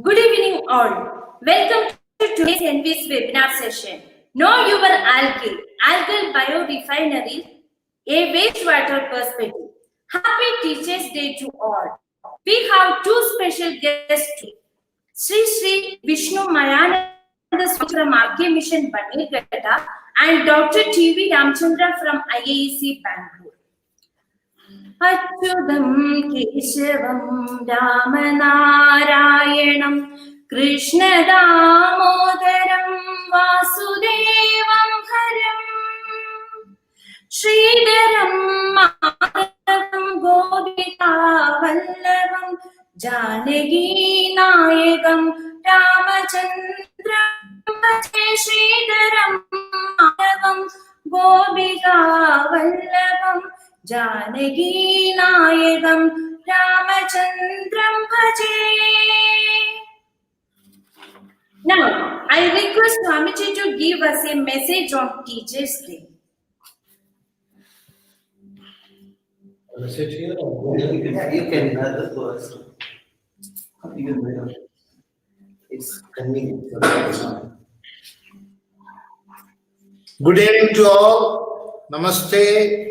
Good evening all. Welcome to today's NV's webinar session. Know your algae, Algal Biorefineries, a wastewater perspective. Happy Teachers' Day to all. We have two special guests today. Sri Vishnu Mayananda from ALGAE Mission Bangalore and Dr. T.V. Ramchandra from IAEC Bangalore. Achyudam Keshavam Ramanarayanam Krishna Damodaram Vasudevam Haram Sridharam Madhavam Gopika Vallavam Janaki Nayakam Ramachandram Bhaje Sridharam Madhavam Gopika Vallavam Janaki Nayakam Ramachandram Bhaje. Now, I request Swamiji to give us a message on Teachers' Day. Message here or you can go us. You can wait on. It's convenient. Good evening to all. Namaste.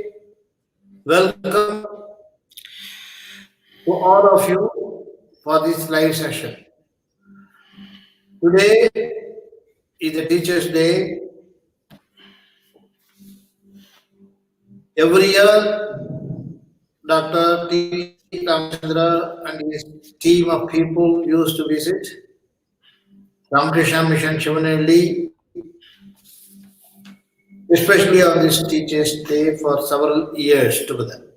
Welcome to all of you for this live session. Today is the Teachers' Day. Every year, Dr. T. Ramchandra and his team of people used to visit Ramakrishna Mission Shivanelli, especially on this Teachers' Day for several years together.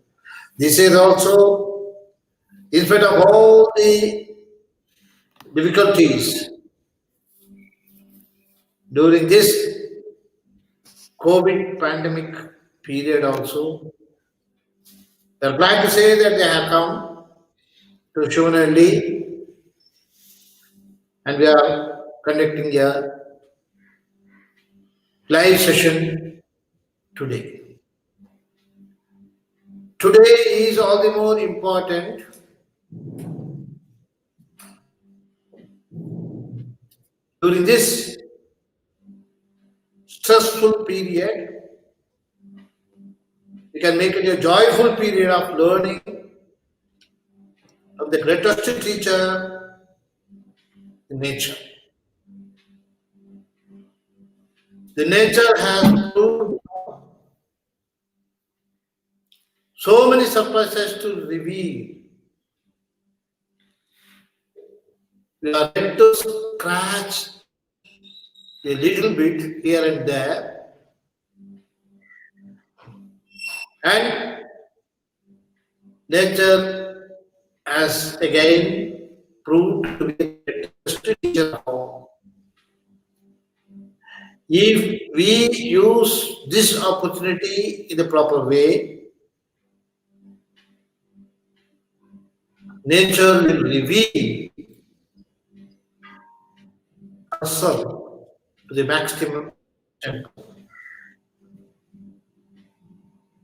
This is also, in spite of all the difficulties during this COVID pandemic period also, they are glad to say that they have come to Shivanelli and we are conducting a live session today. Today is all the more important during this stressful period. We can make it a joyful period of learning of the greatest teacher in nature. The nature has proved so many surprises to reveal. We are yet to scratch a little bit here and there, and nature has again proved to be the greatest teacher of all. If we use this opportunity in the proper way, nature will reveal herself to the maximum extent.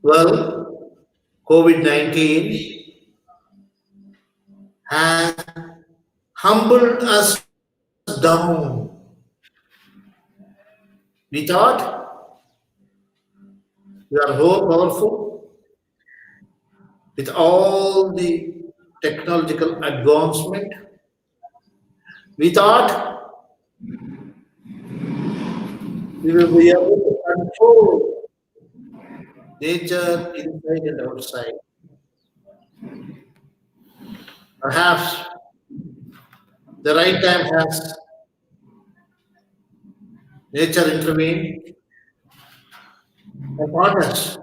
Well, COVID-19 has humbled us down. We thought we are so powerful with all the technological advancement. We thought we will be able to control nature inside and outside. Perhaps the right time has nature intervened and taught us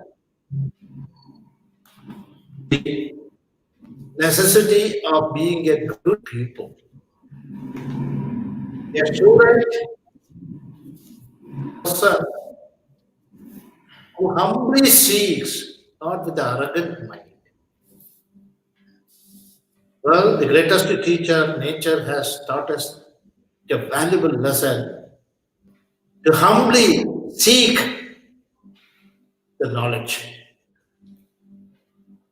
the necessity of being a good people. A student person who humbly seeks, not with an arrogant mind. Well, the greatest teacher, nature, has taught us a valuable lesson to humbly seek the knowledge.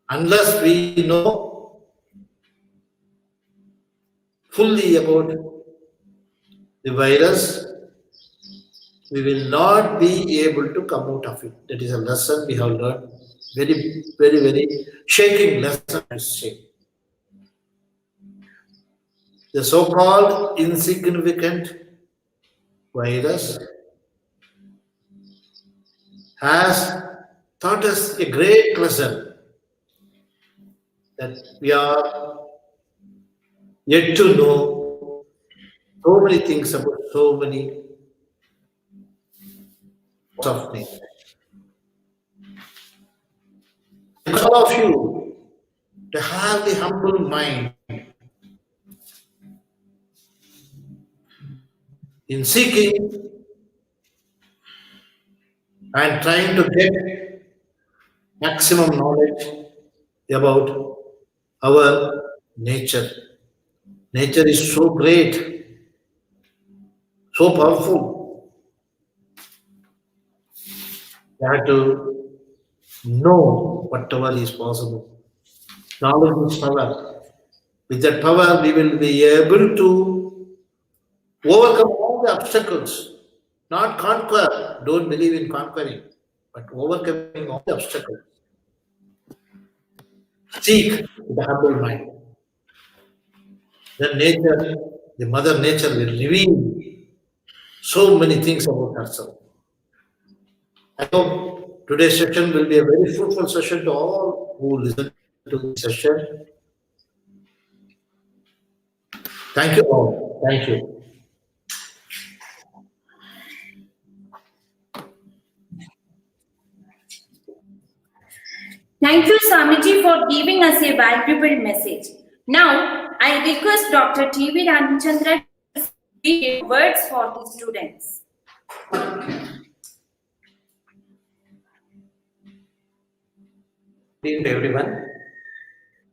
Unless we know fully about the virus, we will not be able to come out of it. That is a lesson we have learned. Very, very, very shaking lesson, I say. The so-called insignificant virus has taught us a great lesson that we are yet to know so many things about so many parts of nature. And all of you to have the humble mind in seeking and trying to get maximum knowledge about our nature. Nature is so great, so powerful. We have to know whatever is possible. Knowledge is power. With that power, we will be able to overcome all the obstacles, not conquer. Don't believe in conquering, but overcoming all the obstacles. Seek with a humble mind. Then nature, the mother nature will reveal so many things about herself. I hope today's session will be a very fruitful session to all who listen to this session. Thank you all. Thank you. Thank you, Swamiji, for giving us a valuable message. Now, I request Dr. T.V. Ramchandra to speak words for the students. Good evening, everyone.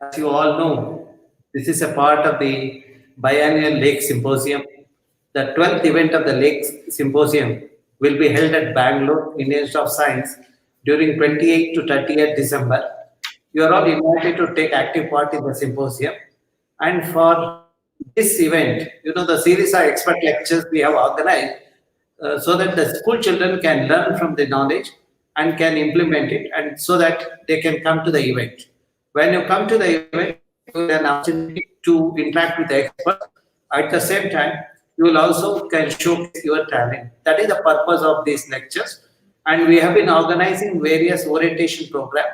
As you all know, this is a part of the biennial Lake Symposium. The 12th event of the Lake Symposium will be held at Bangalore, Indian Institute of Science during 28th to 30th December. You are all invited to take active part in the symposium. And for this event, the series of expert lectures we have organized so that the school children can learn from the knowledge and can implement it, and so that they can come to the event. When you come to the event, you will have an opportunity to interact with the experts. At the same time, you will also can showcase your talent. That is the purpose of these lectures. And we have been organizing various orientation programs.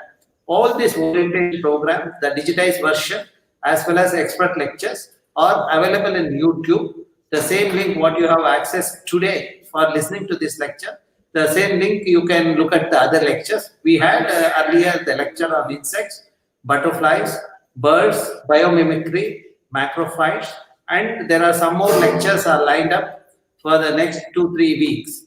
All these orientation programs, the digitized version as well as expert lectures, are available in YouTube. The same link what you have access today for listening to this lecture, the same link you can look at the other lectures. We had earlier the lecture on insects, butterflies, birds, biomimicry, macrophytes, and there are some more lectures are lined up for the next 2-3 weeks.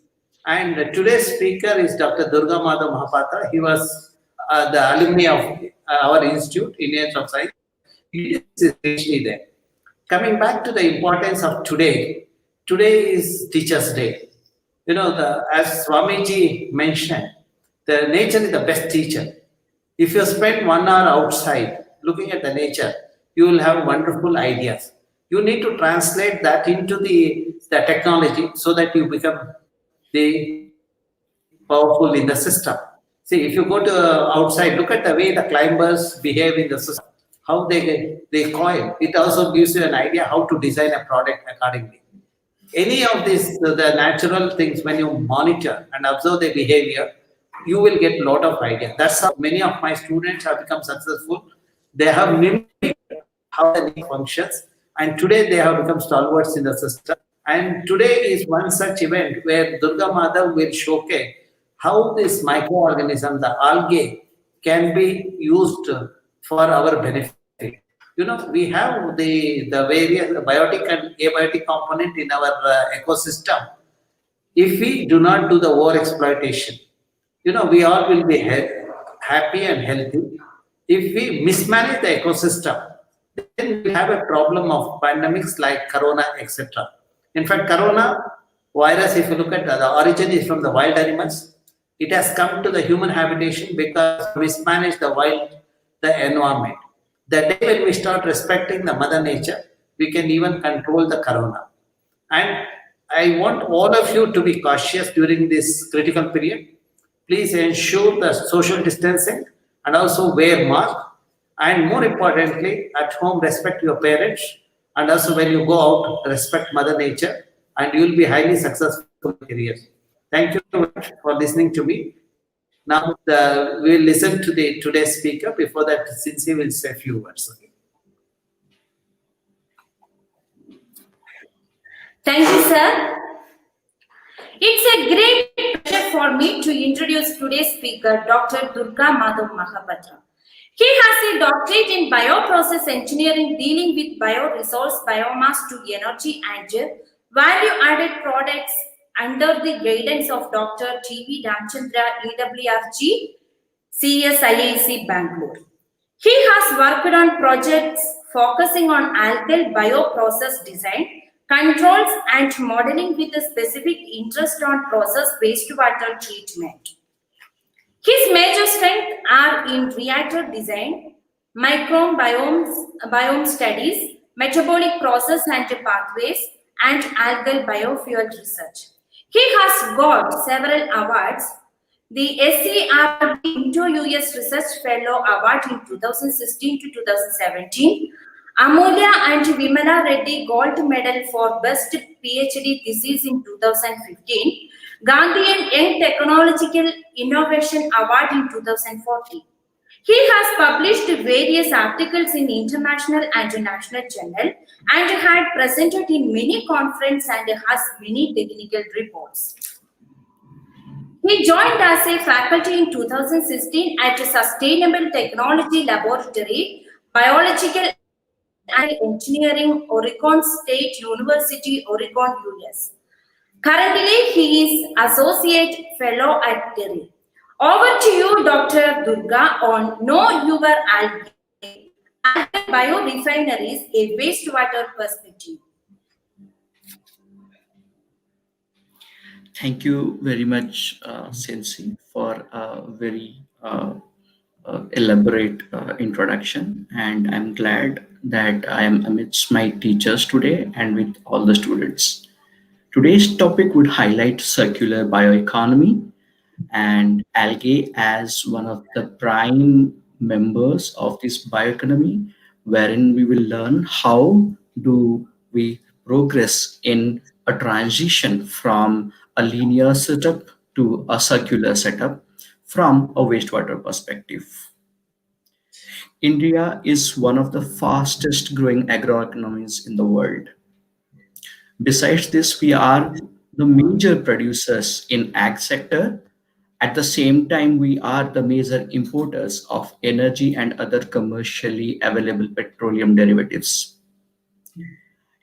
And today's speaker is Dr. Durga Madhav Mahapatra. He was the alumni of our institute, Indian Institute of Science. He is his PhD there. Coming back to the importance of today, today is Teachers' Day. As Swamiji mentioned, the nature is the best teacher. If you spend 1 hour outside looking at the nature, you will have wonderful ideas. You need to translate that into the technology so that you become the powerful in the system. See, if you go to outside, look at the way the climbers behave in the system, how they coil. It also gives you an idea how to design a product accordingly. Any of these, the natural things, when you monitor and observe their behavior, you will get a lot of idea. That's how many of my students have become successful. They have mimicked how the knee functions, and today they have become stalwarts in the system. And today is one such event where Durga Madhav will showcase how this microorganism, the algae, can be used for our benefit. We have the various biotic and abiotic component in our ecosystem. If we do not do the over exploitation, we all will be happy and healthy. If we mismanage the ecosystem, then we have a problem of pandemics like corona, etc. In fact, corona virus, if you look at the origin is from the wild animals. It has come to the human habitation because we mismanage the environment. The day when we start respecting the mother nature, we can even control the corona. And I want all of you to be cautious during this critical period. Please ensure the social distancing and also wear mask. And more importantly, at home, respect your parents. And also, when you go out, respect Mother Nature, and you will be highly successful in your career. Thank you very much for listening to me. Now, we will listen to the today's speaker. Before that, Cincy will say a few words. Okay? Thank you, sir. It's a great pleasure for me to introduce today's speaker, Dr. Durga Madhav Mahapatra. He has a doctorate in bioprocess engineering dealing with bioresource, biomass to energy and value-added products under the guidance of Dr. T.V. Ramchandra, EWRG, CSIAC Bangalore. He has worked on projects focusing on algal bioprocess design, controls, and modeling with a specific interest on process wastewater treatment. His major strengths are in reactor design, biome studies, metabolic process and pathways, and algal biofuel research. He has got several awards: the SCRB Indo-US Research Fellow Award in 2016 to 2017, Amulya and Vimala Reddy Gold Medal for Best PhD Thesis in 2015, Gandhian Young Technological Innovation Award in 2014. He has published various articles in international and national journal and had presented in many conferences and has many technical reports. He joined as a faculty in 2016 at Sustainable Technology Laboratory, Biological and Engineering, Oregon State University, Oregon, US. Currently, he is Associate Fellow at Delhi. Over to you, Dr. Durga, on Know Your Algae, Algal Biorefineries, a wastewater perspective. Thank you very much, Sensi, for a very elaborate introduction. And I'm glad that I am amidst my teachers today and with all the students. Today's topic would highlight circular bioeconomy and algae as one of the prime members of this bioeconomy, wherein we will learn how do we progress in a transition from a linear setup to a circular setup from a wastewater perspective. India is one of the fastest growing agroeconomies in the world. Besides this, we are the major producers in ag sector. At the same time, we are the major importers of energy and other commercially available petroleum derivatives.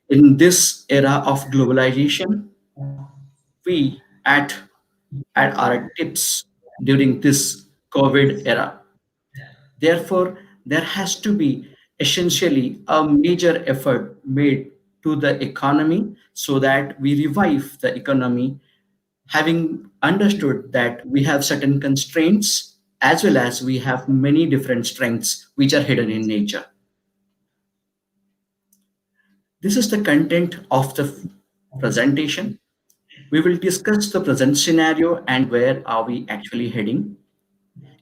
In this era of globalization, we at our tips during this COVID era. Therefore, there has to be essentially a major effort made to the economy so that we revive the economy, having understood that we have certain constraints as well as we have many different strengths which are hidden in nature. This is the content of the presentation. We will discuss the present scenario and where are we actually heading,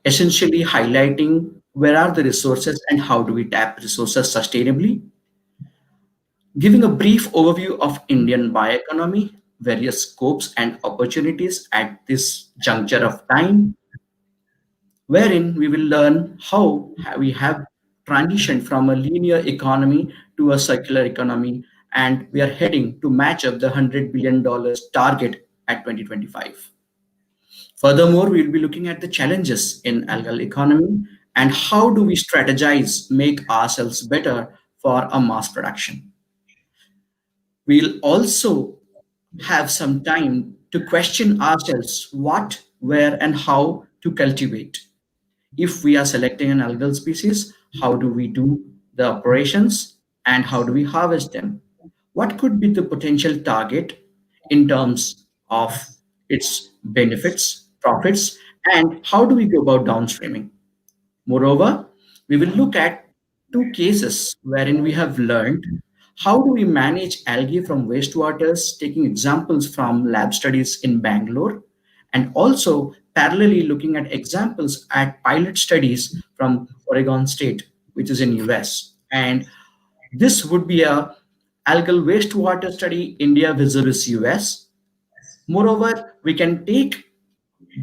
essentially highlighting where are the resources and how do we tap resources sustainably, giving a brief overview of Indian bioeconomy, various scopes and opportunities at this juncture of time, wherein we will learn how we have transitioned from a linear economy to a circular economy, and we are heading to match up the $100 billion target at 2025. Furthermore, we'll be looking at the challenges in algal economy and how do we strategize, make ourselves better for a mass production. We'll also have some time to question ourselves what, where, and how to cultivate. If we are selecting an algal species, how do we do the operations and how do we harvest them? What could be the potential target in terms of its benefits, profits, and how do we go about downstreaming? Moreover, we will look at two cases wherein we have learned how do we manage algae from wastewaters, taking examples from lab studies in Bangalore, and also parallelly looking at examples at pilot studies from Oregon State, which is in US. And this would be a algal wastewater study, India versus US. Moreover, we can take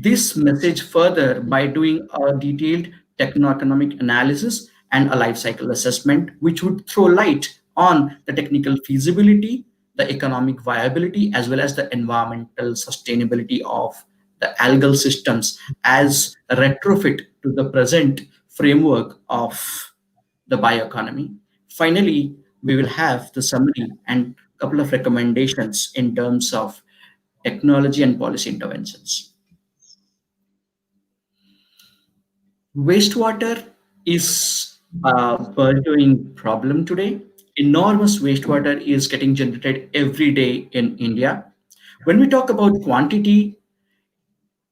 this message further by doing a detailed techno-economic analysis and a life cycle assessment, which would throw light on the technical feasibility, the economic viability, as well as the environmental sustainability of the algal systems as a retrofit to the present framework of the bioeconomy. Finally, we will have the summary and a couple of recommendations in terms of technology and policy interventions. Wastewater is a burgeoning problem today. Enormous wastewater is getting generated every day in India. When we talk about quantity,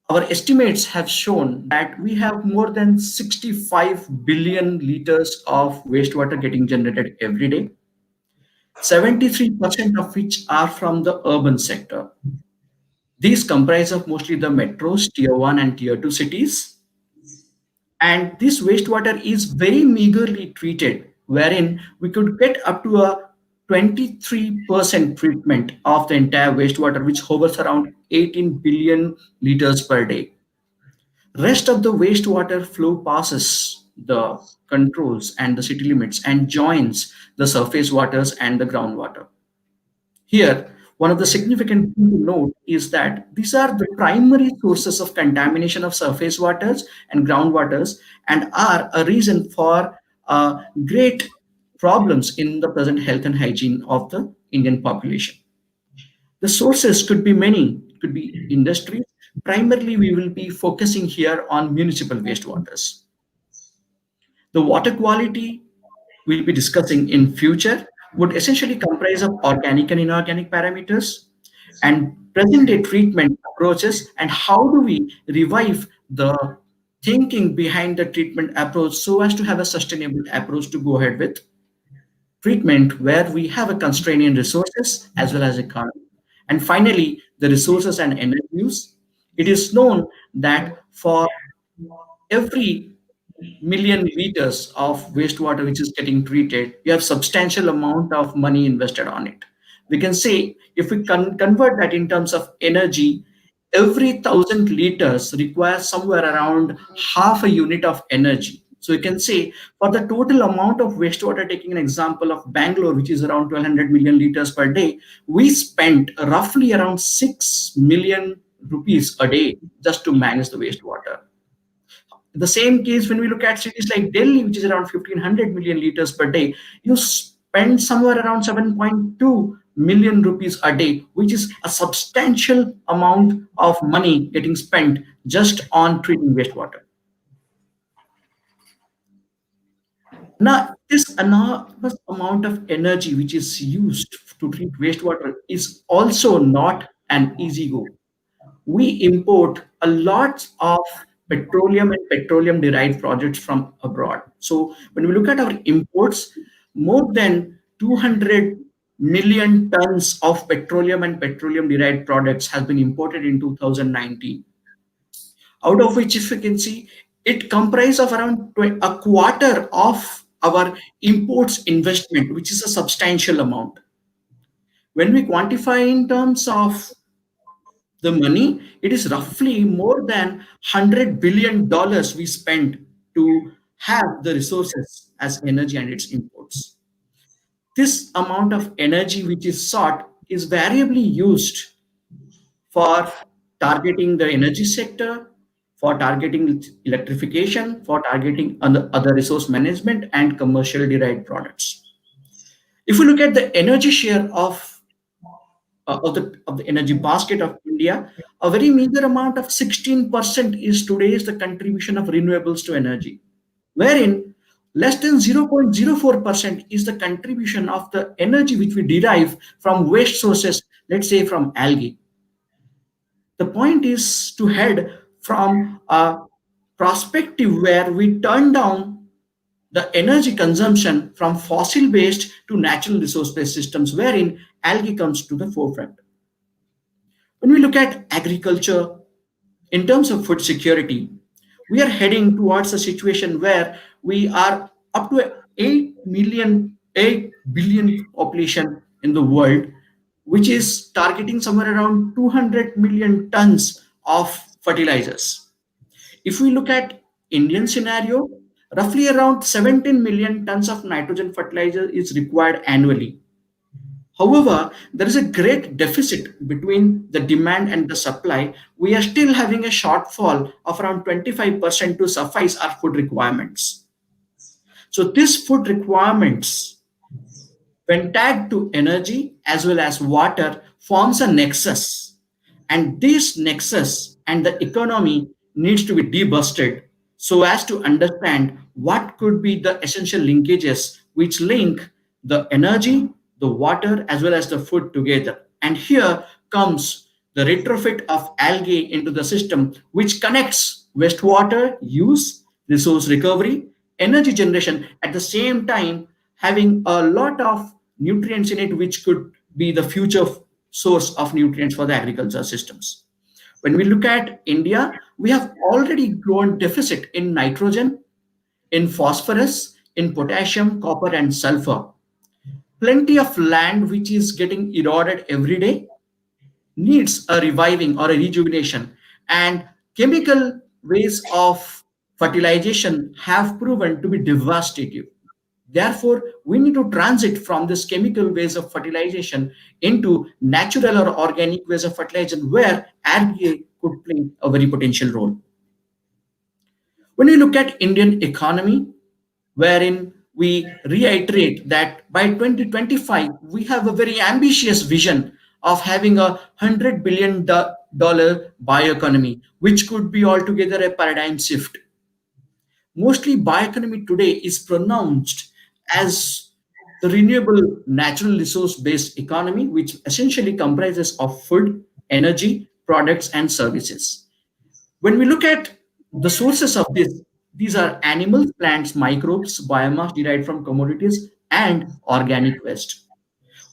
our estimates have shown that we have more than 65 billion liters of wastewater getting generated every day, 73% of which are from the urban sector. These comprise of mostly the metros, tier 1 and tier 2 cities. And this wastewater is very meagerly treated, wherein we could get up to a 23% treatment of the entire wastewater, which hovers around 18 billion liters per day. Rest of the wastewater flow passes the controls and the city limits and joins the surface waters and the groundwater. Here, one of the significant things to note is that these are the primary sources of contamination of surface waters and groundwaters and are a reason for great problems in the present health and hygiene of the Indian population. The sources could be many, could be industries. Primarily, we will be focusing here on municipal wastewaters. The water quality we'll be discussing in future would essentially comprise of organic and inorganic parameters and present day treatment approaches and how do we revive the thinking behind the treatment approach so as to have a sustainable approach to go ahead with treatment where we have a constraint in resources as well as economy. And finally, the resources and energy use. It is known that for every million liters of wastewater which is getting treated, you have substantial amount of money invested on it. We can say if we convert that in terms of energy, every 1,000 liters requires somewhere around half a unit of energy. So you can say for the total amount of wastewater, taking an example of Bangalore, which is around 1,200 million liters per day, we spent roughly around 6 million rupees a day just to manage the wastewater. The same case when we look at cities like Delhi, which is around 1,500 million liters per day, you spend somewhere around 7.2 million rupees a day, which is a substantial amount of money getting spent just on treating wastewater. Now, this enormous amount of energy which is used to treat wastewater is also not an easy go. We import a lot of petroleum and petroleum derived products from abroad. So when we look at our imports, more than 200 million tons of petroleum and petroleum derived products has been imported in 2019. Out of which, if you can see, it comprises of around a quarter of our imports investment, which is a substantial amount. When we quantify in terms of the money, it is roughly more than $100 billion we spend to have the resources as energy and its imports. This amount of energy which is sought is variably used for targeting the energy sector, for targeting electrification, for targeting other resource management and commercial derived products. If we look at the energy share of the energy basket of India, a very meager amount of 16% is today is the contribution of renewables to energy, wherein less than 0.04% is the contribution of the energy which we derive from waste sources, let's say from algae. The point is to head from a perspective where we turn down the energy consumption from fossil based to natural resource based systems, wherein algae comes to the forefront. When we look at agriculture in terms of food security, we are heading towards a situation where we are up to 8 billion population in the world, which is targeting somewhere around 200 million tons of fertilizers. If we look at Indian scenario, roughly around 17 million tons of nitrogen fertilizer is required annually. However, there is a great deficit between the demand and the supply. We are still having a shortfall of around 25% to suffice our food requirements. So these food requirements, when tagged to energy as well as water, forms a nexus. And this nexus and the economy needs to be debusted so as to understand what could be the essential linkages which link the energy, the water, as well as the food together. And here comes the retrofit of algae into the system, which connects wastewater use, resource recovery, energy generation, at the same time having a lot of nutrients in it, which could be the future source of nutrients for the agriculture systems. When we look at India, we have already grown deficit in nitrogen, in phosphorus, in potassium, copper, and sulfur. Plenty of land which is getting eroded every day needs a reviving or a rejuvenation, and chemical ways of fertilization have proven to be devastating. Therefore, we need to transit from this chemical ways of fertilization into natural or organic ways of fertilization where algae could play a very potential role. When we look at Indian economy, wherein we reiterate that by 2025 we have a very ambitious vision of having a $100 billion bioeconomy, which could be altogether a paradigm shift. Mostly bioeconomy today is pronounced as the renewable natural resource based economy, which essentially comprises of food, energy, products, and services. When we look at the sources of this, these are animals, plants, microbes, biomass derived from commodities, and organic waste.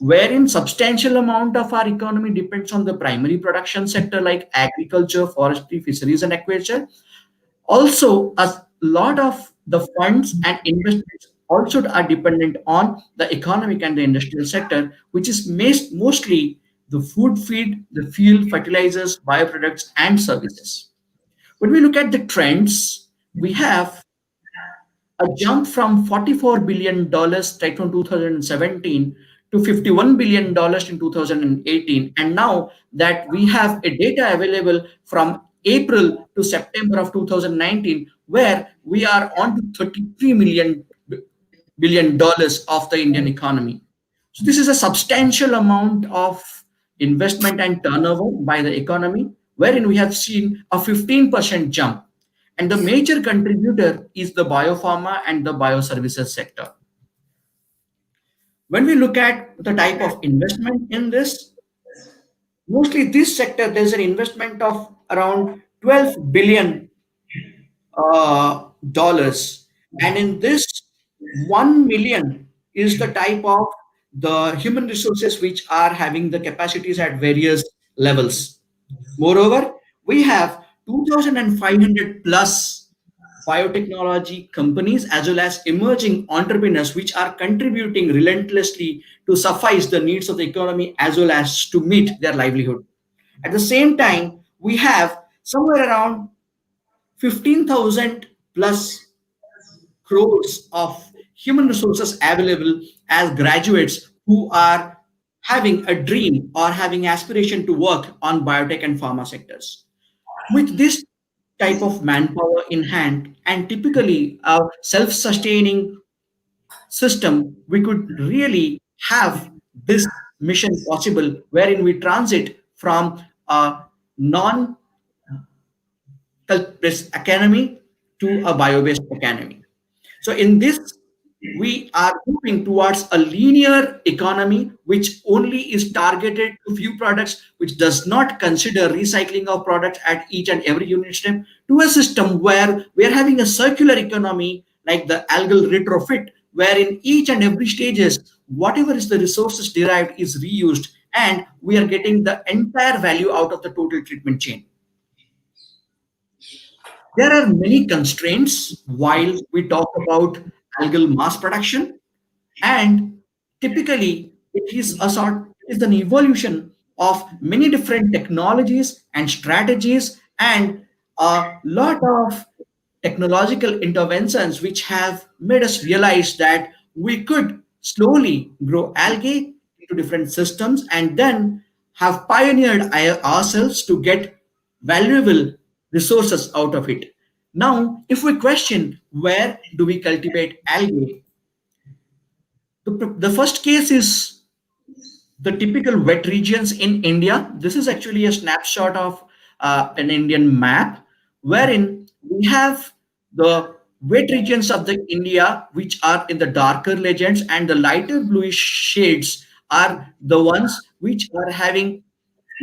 Wherein substantial amount of our economy depends on the primary production sector like agriculture, forestry, fisheries, and aquaculture. Also, a lot of the funds and investments also are dependent on the economic and the industrial sector, which is mostly the food feed, the fuel, fertilizers, bioproducts, and services. When we look at the trends, we have a jump from $44 billion right from 2017 to $51 billion in 2018. And now that we have a data available from April to September of 2019, where we are on to 33 billion dollars of the Indian economy. So this is a substantial amount of investment and turnover by the economy, wherein we have seen a 15% jump. And the major contributor is the biopharma and the bioservices sector. When we look at the type of investment in this, mostly this sector, there's an investment of around 12 billion dollars, and in this 1 million is the type of the human resources which are having the capacities at various levels. Moreover, we have 2,500 plus biotechnology companies as well as emerging entrepreneurs which are contributing relentlessly to suffice the needs of the economy as well as to meet their livelihood. At the same time, we have somewhere around 15,000 plus crores of human resources available as graduates who are having a dream or having aspiration to work on biotech and pharma sectors. With this type of manpower in hand and typically a self-sustaining system, we could really have this mission possible wherein we transit from a non based economy to a bio-based economy. So in this, we are moving towards a linear economy which only is targeted to few products, which does not consider recycling of products at each and every unit step, to a system where we are having a circular economy like the algal retrofit, where in each and every stages, whatever is the resources derived is reused, and we are getting the entire value out of the total treatment chain. There are many constraints while we talk about algal mass production, and typically it is a sort it is an evolution of many different technologies and strategies and a lot of technological interventions which have made us realize that we could slowly grow algae into different systems and then have pioneered ourselves to get valuable resources out of it. Now, if we question where do we cultivate algae, the first case is the typical wet regions in India. This is actually a snapshot of an Indian map, wherein we have the wet regions of the India, which are in the darker legends, and the lighter bluish shades are the ones which are having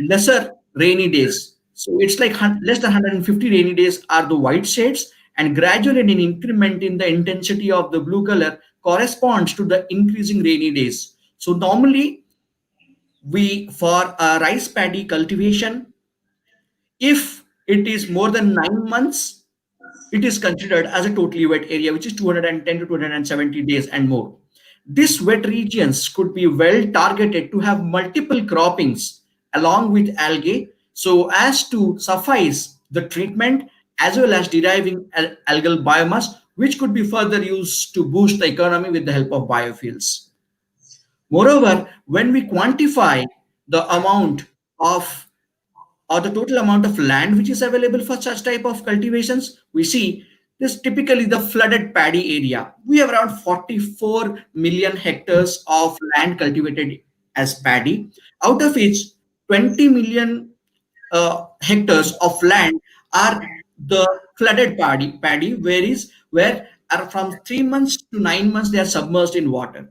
lesser rainy days. So it's like less than 150 rainy days are the white shades, and gradually an increment in the intensity of the blue color corresponds to the increasing rainy days. So normally we for rice paddy cultivation, if it is more than 9 months, it is considered as a totally wet area, which is 210 to 270 days and more. These wet regions could be well targeted to have multiple croppings along with algae so as to suffice the treatment as well as deriving algal biomass, which could be further used to boost the economy with the help of biofuels. Moreover, when we quantify the amount of or the total amount of land which is available for such type of cultivations, we see this typically the flooded paddy area. We have around 44 million hectares of land cultivated as paddy, out of which 20 million hectares of land are the flooded paddy, where are from 3 months to 9 months they are submerged in water.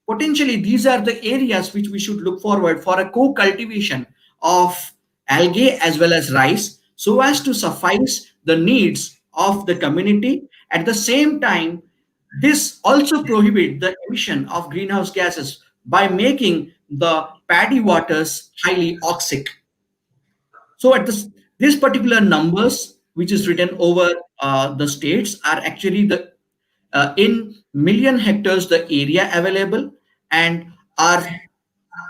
Potentially, these are the areas which we should look forward for a co-cultivation of algae as well as rice, so as to suffice the needs of the community. At the same time, this also prohibit the emission of greenhouse gases by making the paddy waters highly oxic. So at this particular numbers, which is written over the states, are actually the in million hectares the area available, and are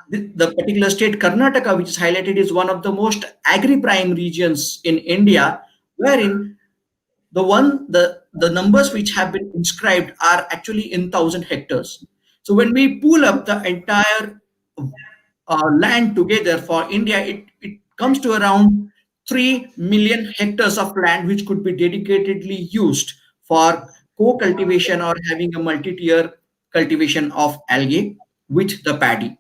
the particular state Karnataka, which is highlighted, is one of the most agri-prime regions in India, wherein the numbers which have been inscribed are actually in 1,000 hectares. So when we pull up the entire land together for India, it comes to around 3 million hectares of land which could be dedicatedly used for co-cultivation or having a multi-tier cultivation of algae with the paddy.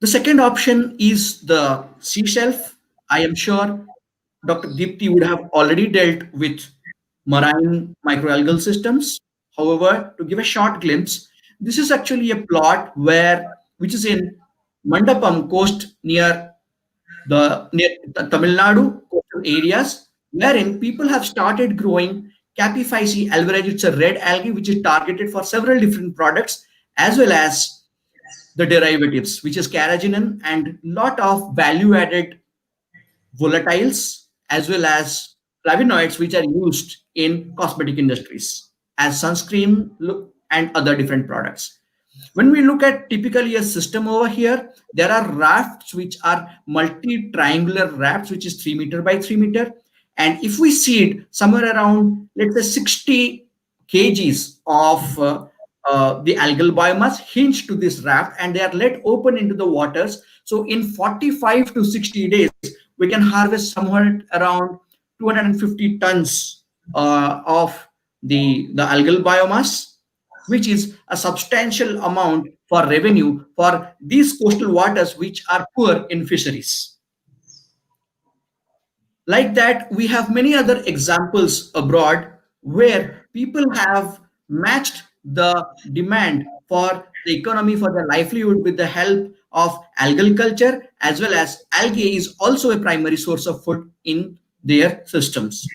The second option is the sea shelf. I am sure Dr. Deepti would have already dealt with marine microalgal systems. However, to give a short glimpse, this is actually a plot which is in Mandapam coast near the Tamil Nadu coastal areas, wherein people have started growing Capify alvarez. It's a red algae which is targeted for several different products as well as the derivatives, which is carrageenan and lot of value-added volatiles as well as flavonoids, which are used in cosmetic industries as sunscreen and other different products. When we look at typically a system over here, there are rafts which are multi-triangular rafts, which is 3 meter by 3 meter. And if we seed somewhere around, let's say 60 kgs of the algal biomass hinged to this raft, and they are let open into the waters. So in 45 to 60 days, we can harvest somewhere around 250 tons of the algal biomass, which is a substantial amount for revenue for these coastal waters which are poor in fisheries. Like that, we have many other examples abroad where people have matched the demand for the economy for their livelihood with the help of algal culture, as well as algae is also a primary source of food in their systems.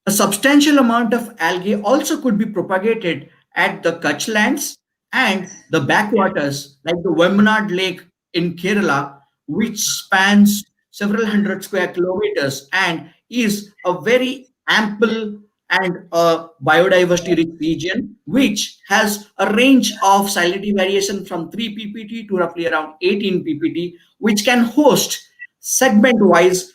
A substantial amount of algae also could be propagated at the Kutch lands and the backwaters, like the Vembanad Lake in Kerala, which spans several hundred square kilometers and is a very ample and a biodiversity rich region, which has a range of salinity variation from 3 ppt to roughly around 18 ppt, which can host segment wise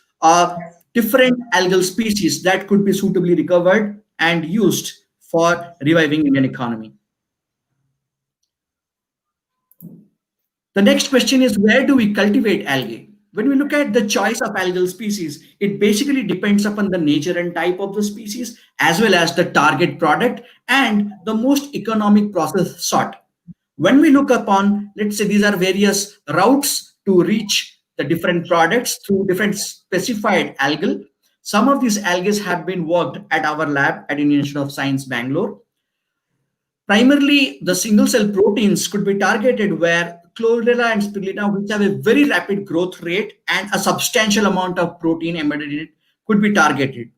different algal species that could be suitably recovered and used for reviving Indian economy. The next question is, where do we cultivate algae? When we look at the choice of algal species, it basically depends upon the nature and type of the species, as well as the target product and the most economic process sought. When we look upon, let's say these are various routes to reach the different products through different specified algal. Some of these algae have been worked at our lab at Indian Institute of Science, Bangalore. Primarily, the single cell proteins could be targeted where chlorella and spirulina, which have a very rapid growth rate and a substantial amount of protein embedded in it, could be targeted.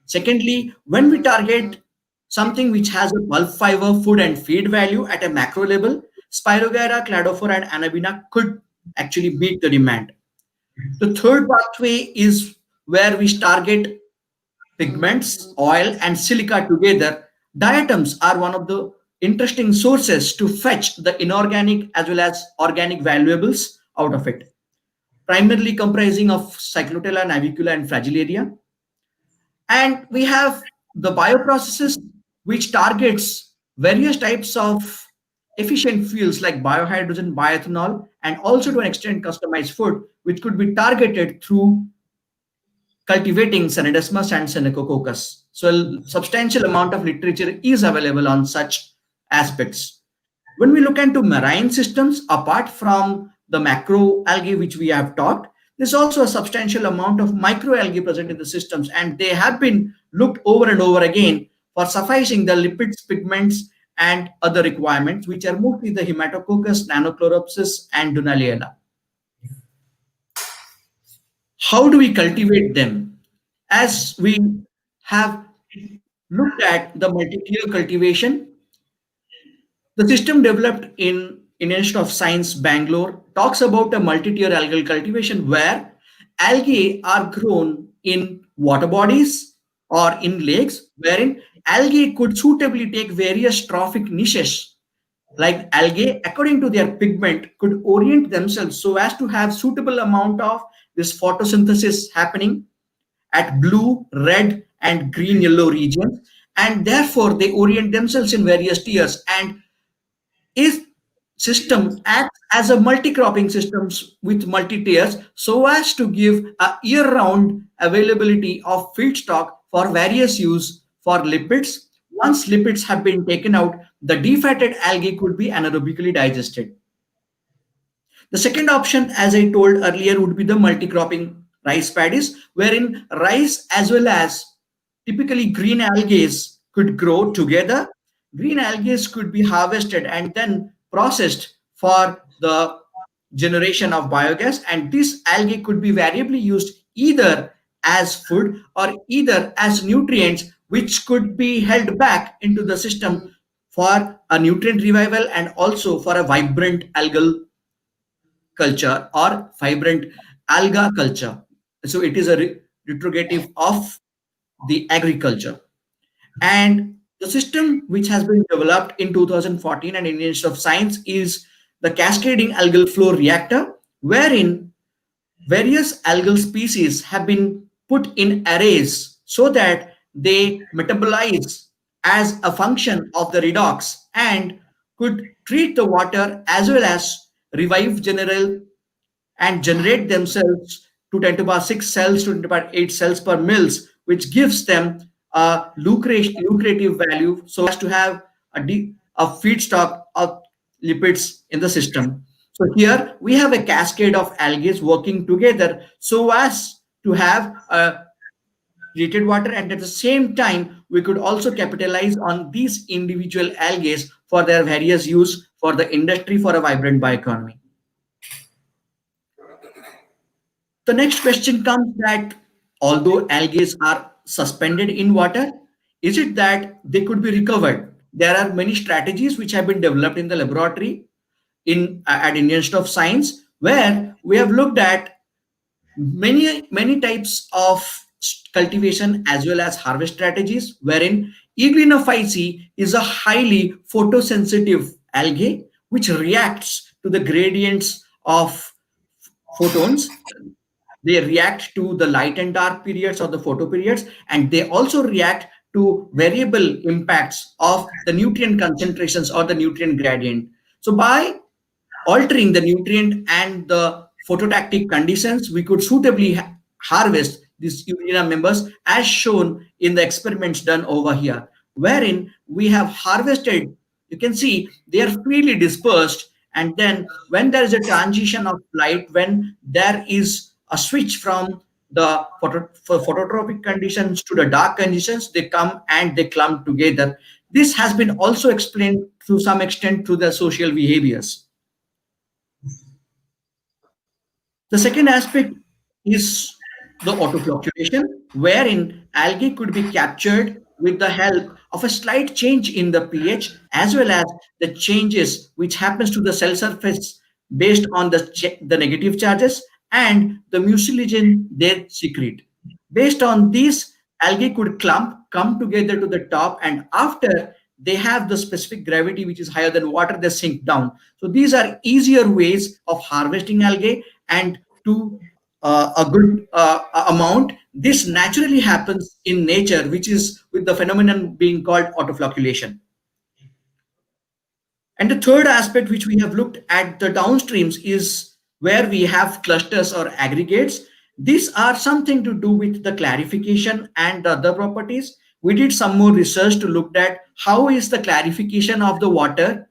Secondly, when we target something which has a bulk fiber, food and feed value at a macro level, Spirogyra, Cladophora, and Anabina could actually meet the demand. The third pathway is where we target pigments, oil, and silica together. Diatoms are one of the interesting sources to fetch the inorganic as well as organic valuables out of it, primarily comprising of Cyclotella, Navicula, and Fragillaria. And we have the bioprocesses, which targets various types of efficient fuels like biohydrogen, bioethanol, and also to an extent customized food, which could be targeted through cultivating Senedesmus and Senecococcus. So a substantial amount of literature is available on such aspects. When we look into marine systems, apart from the macro algae which we have talked, there's also a substantial amount of microalgae present in the systems, and they have been looked over and over again for sufficing the lipids, pigments, and other requirements, which are mostly the Haematococcus, Nanochloropsis, and Dunaliella. How do we cultivate them? As we have looked at the multi-tier cultivation, the system developed in Indian Institute of Science, Bangalore, talks about a multi-tier algal cultivation where algae are grown in water bodies or in lakes, wherein algae could suitably take various trophic niches. Like algae, according to their pigment, could orient themselves so as to have suitable amount of this photosynthesis happening at blue, red, and green yellow regions, and therefore they orient themselves in various tiers. And is system acts as a multi-cropping systems with multi-tiers so as to give a year-round availability of feedstock for various use for lipids. Once lipids have been taken out, the defatted algae could be anaerobically digested. The second option, as I told earlier, would be the multi-cropping rice paddies, wherein rice as well as typically green algae could grow together. Green algae could be harvested and then processed for the generation of biogas, and this algae could be variably used either as food or either as nutrients, which could be held back into the system for a nutrient revival and also for a vibrant algal culture or vibrant alga culture. So it is a retrogative of the agriculture. And the system which has been developed in 2014 and Indian Institute of Science is the cascading algal flow reactor, wherein various algal species have been put in arrays so that they metabolize as a function of the redox and could treat the water as well as revive general and generate themselves to 10 to the power 6 cells to 10 to the power 8 cells per mils, which gives them a lucrative value so as to have a feedstock of lipids in the system. So here we have a cascade of algae working together so as to have a treated water, and at the same time we could also capitalize on these individual algae for their various use for the industry for a vibrant bioeconomy. The next question comes that although algae are suspended in water? Is it that they could be recovered? There are many strategies which have been developed in the laboratory at Indian Institute of Science, where we have looked at many types of cultivation as well as harvest strategies, wherein Euglenophyceae is a highly photosensitive algae which reacts to the gradients of photons. They react to the light and dark periods or the photo periods, and they also react to variable impacts of the nutrient concentrations or the nutrient gradient. So by altering the nutrient and the phototactic conditions, we could suitably harvest these Euglena members as shown in the experiments done over here, wherein we have harvested, you can see they are freely dispersed, and then when there is a transition of light, when there is a switch from the phototropic conditions to the dark conditions, they come and they clump together. This has been also explained to some extent through the social behaviors. The second aspect is the autofloculation, wherein algae could be captured with the help of a slight change in the pH as well as the changes which happens to the cell surface based on the negative charges and the mucilage they secrete. Based on these, algae could come together to the top, and after they have the specific gravity which is higher than water, they sink down. So these are easier ways of harvesting algae, and to a good amount, this naturally happens in nature, which is with the phenomenon being called autofloculation. And the third aspect which we have looked at the downstreams is where we have clusters or aggregates. These are something to do with the clarification and the other properties. We did some more research to look at how is the clarification of the water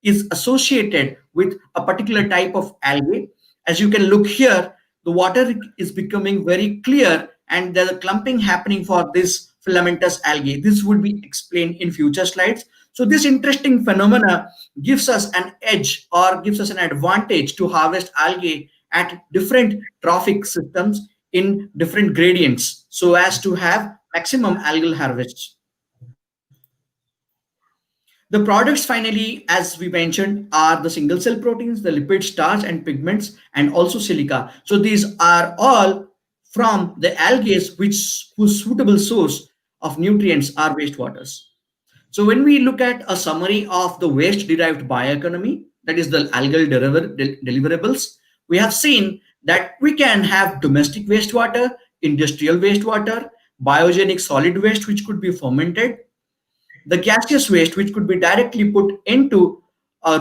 is associated with a particular type of algae. As you can look here, the water is becoming very clear and there's a clumping happening for this filamentous algae. This would be explained in future slides. So this interesting phenomena gives us an edge or gives us an advantage to harvest algae at different trophic systems in different gradients so as to have maximum algal harvests. The products finally, as we mentioned, are the single cell proteins, the lipid, starch and pigments, and also silica. So these are all from the algae whose suitable source of nutrients are wastewaters. So when we look at a summary of the waste derived bioeconomy, that is the algal deliverables, we have seen that we can have domestic wastewater, industrial wastewater, biogenic solid waste which could be fermented, the gaseous waste which could be directly put into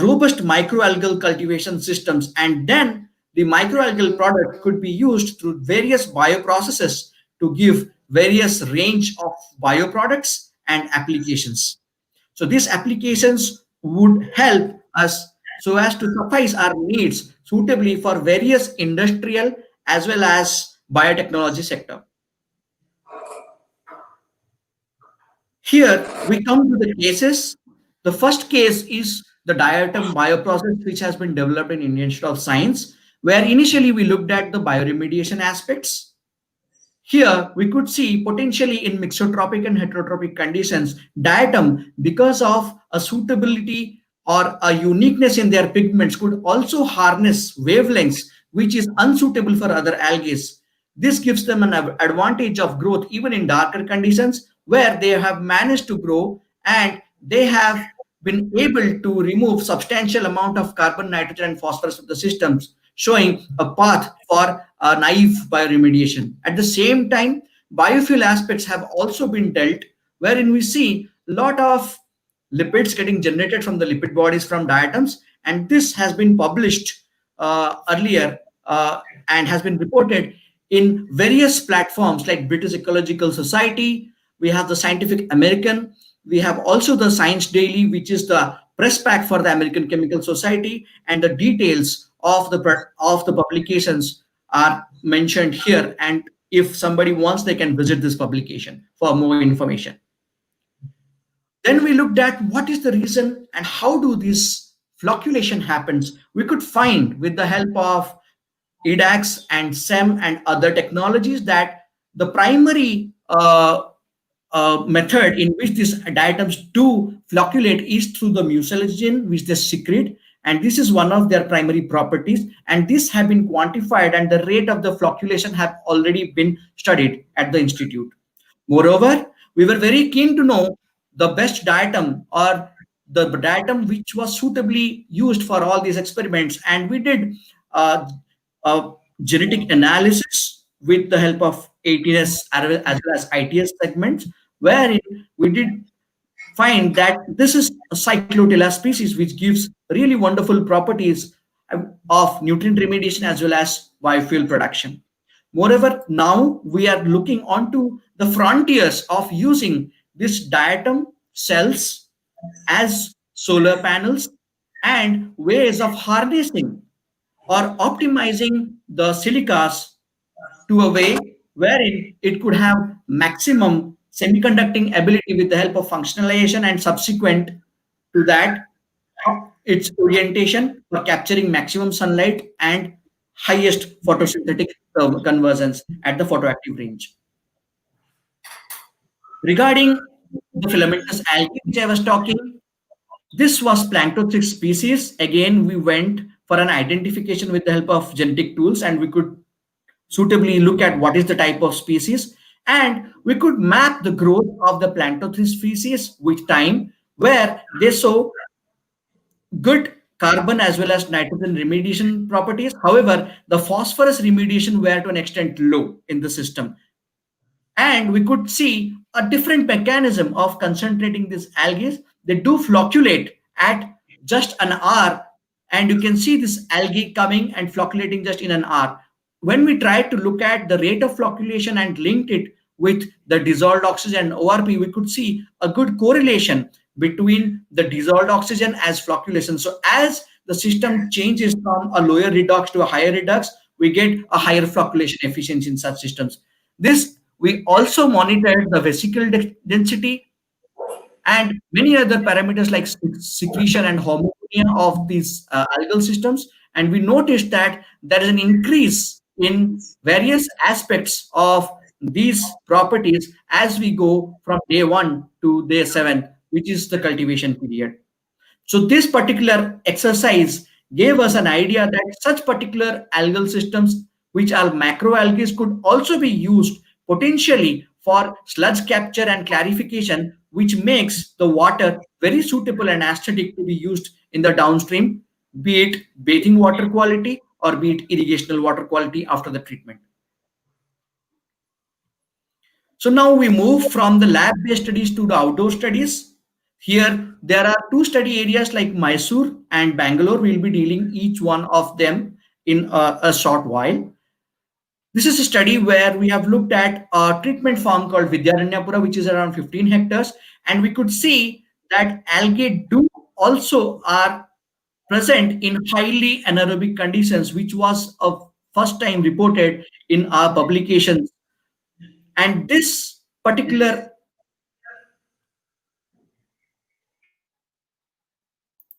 robust microalgal cultivation systems, and then the microalgal product could be used through various bioprocesses to give various range of bioproducts and applications. So these applications would help us so as to suffice our needs suitably for various industrial as well as biotechnology sector. Here we come to the cases. The first case is the Diatom Bioprocess, which has been developed in Indian Institute of Science, where initially we looked at the bioremediation aspects. Here we could see potentially in mixotropic and heterotropic conditions, diatom, because of a suitability or a uniqueness in their pigments, could also harness wavelengths which is unsuitable for other algae. This gives them an advantage of growth even in darker conditions where they have managed to grow, and they have been able to remove substantial amount of carbon, nitrogen and phosphorus from the systems, showing a path for naive bioremediation. At the same time, biofuel aspects have also been dealt, wherein we see a lot of lipids getting generated from the lipid bodies from diatoms, and this has been published earlier and has been reported in various platforms like British Ecological Society. We have the Scientific American. We have also the Science Daily, which is the press pack for the American Chemical Society, and the details of the publications are mentioned here. And if somebody wants, they can visit this publication for more information. Then we looked at what is the reason and how do this flocculation happens. We could find with the help of EDAX and SEM and other technologies that the primary uh, method in which these diatoms do flocculate is through the mucilagen which they secrete, and this is one of their primary properties, and these have been quantified and the rate of the flocculation have already been studied at the institute. Moreover, we were very keen to know the best diatom or the diatom which was suitably used for all these experiments, and we did uh, a genetic analysis with the help of ATS as well as ITS segments, wherein we did find that this is a cyclotila species which gives really wonderful properties of nutrient remediation as well as biofuel production. Moreover, now we are looking onto the frontiers of using this diatom cells as solar panels and ways of harnessing or optimizing the silicas to a way wherein it could have maximum semiconducting ability with the help of functionalization and subsequent to that its orientation for capturing maximum sunlight and highest photosynthetic conversions at the photoactive range. Regarding the filamentous algae which I was talking, this was planktothrix species. Again, we went for an identification with the help of genetic tools, and we could suitably look at what is the type of species, and we could map the growth of the planktothrix species with time, where they show good carbon as well as nitrogen remediation properties. However, the phosphorus remediation were to an extent low in the system, and we could see a different mechanism of concentrating these algae. They do flocculate at just an hour, and you can see this algae coming and flocculating just in an hour. When we tried to look at the rate of flocculation and linked it with the dissolved oxygen ORP, we could see a good correlation between the dissolved oxygen as flocculation. So as the system changes from a lower redox to a higher redox, we get a higher flocculation efficiency in such systems. This we also monitored the vesicle density and many other parameters like secretion and homogeneity of these algal systems. And we noticed that there is an increase in various aspects of these properties as we go from day 1 to day 7, which is the cultivation period. So this particular exercise gave us an idea that such particular algal systems, which are macroalgae, could also be used potentially for sludge capture and clarification, which makes the water very suitable and aesthetic to be used in the downstream, be it bathing water quality or be it irrigational water quality after the treatment. So now we move from the lab-based studies to the outdoor studies. Here, there are two study areas like Mysore and Bangalore. We'll be dealing each one of them in a short while. This is a study where we have looked at a treatment farm called Vidyaranyapura, which is around 15 hectares, and we could see that algae do also are present in highly anaerobic conditions, which was a first time reported in our publications. And this particular,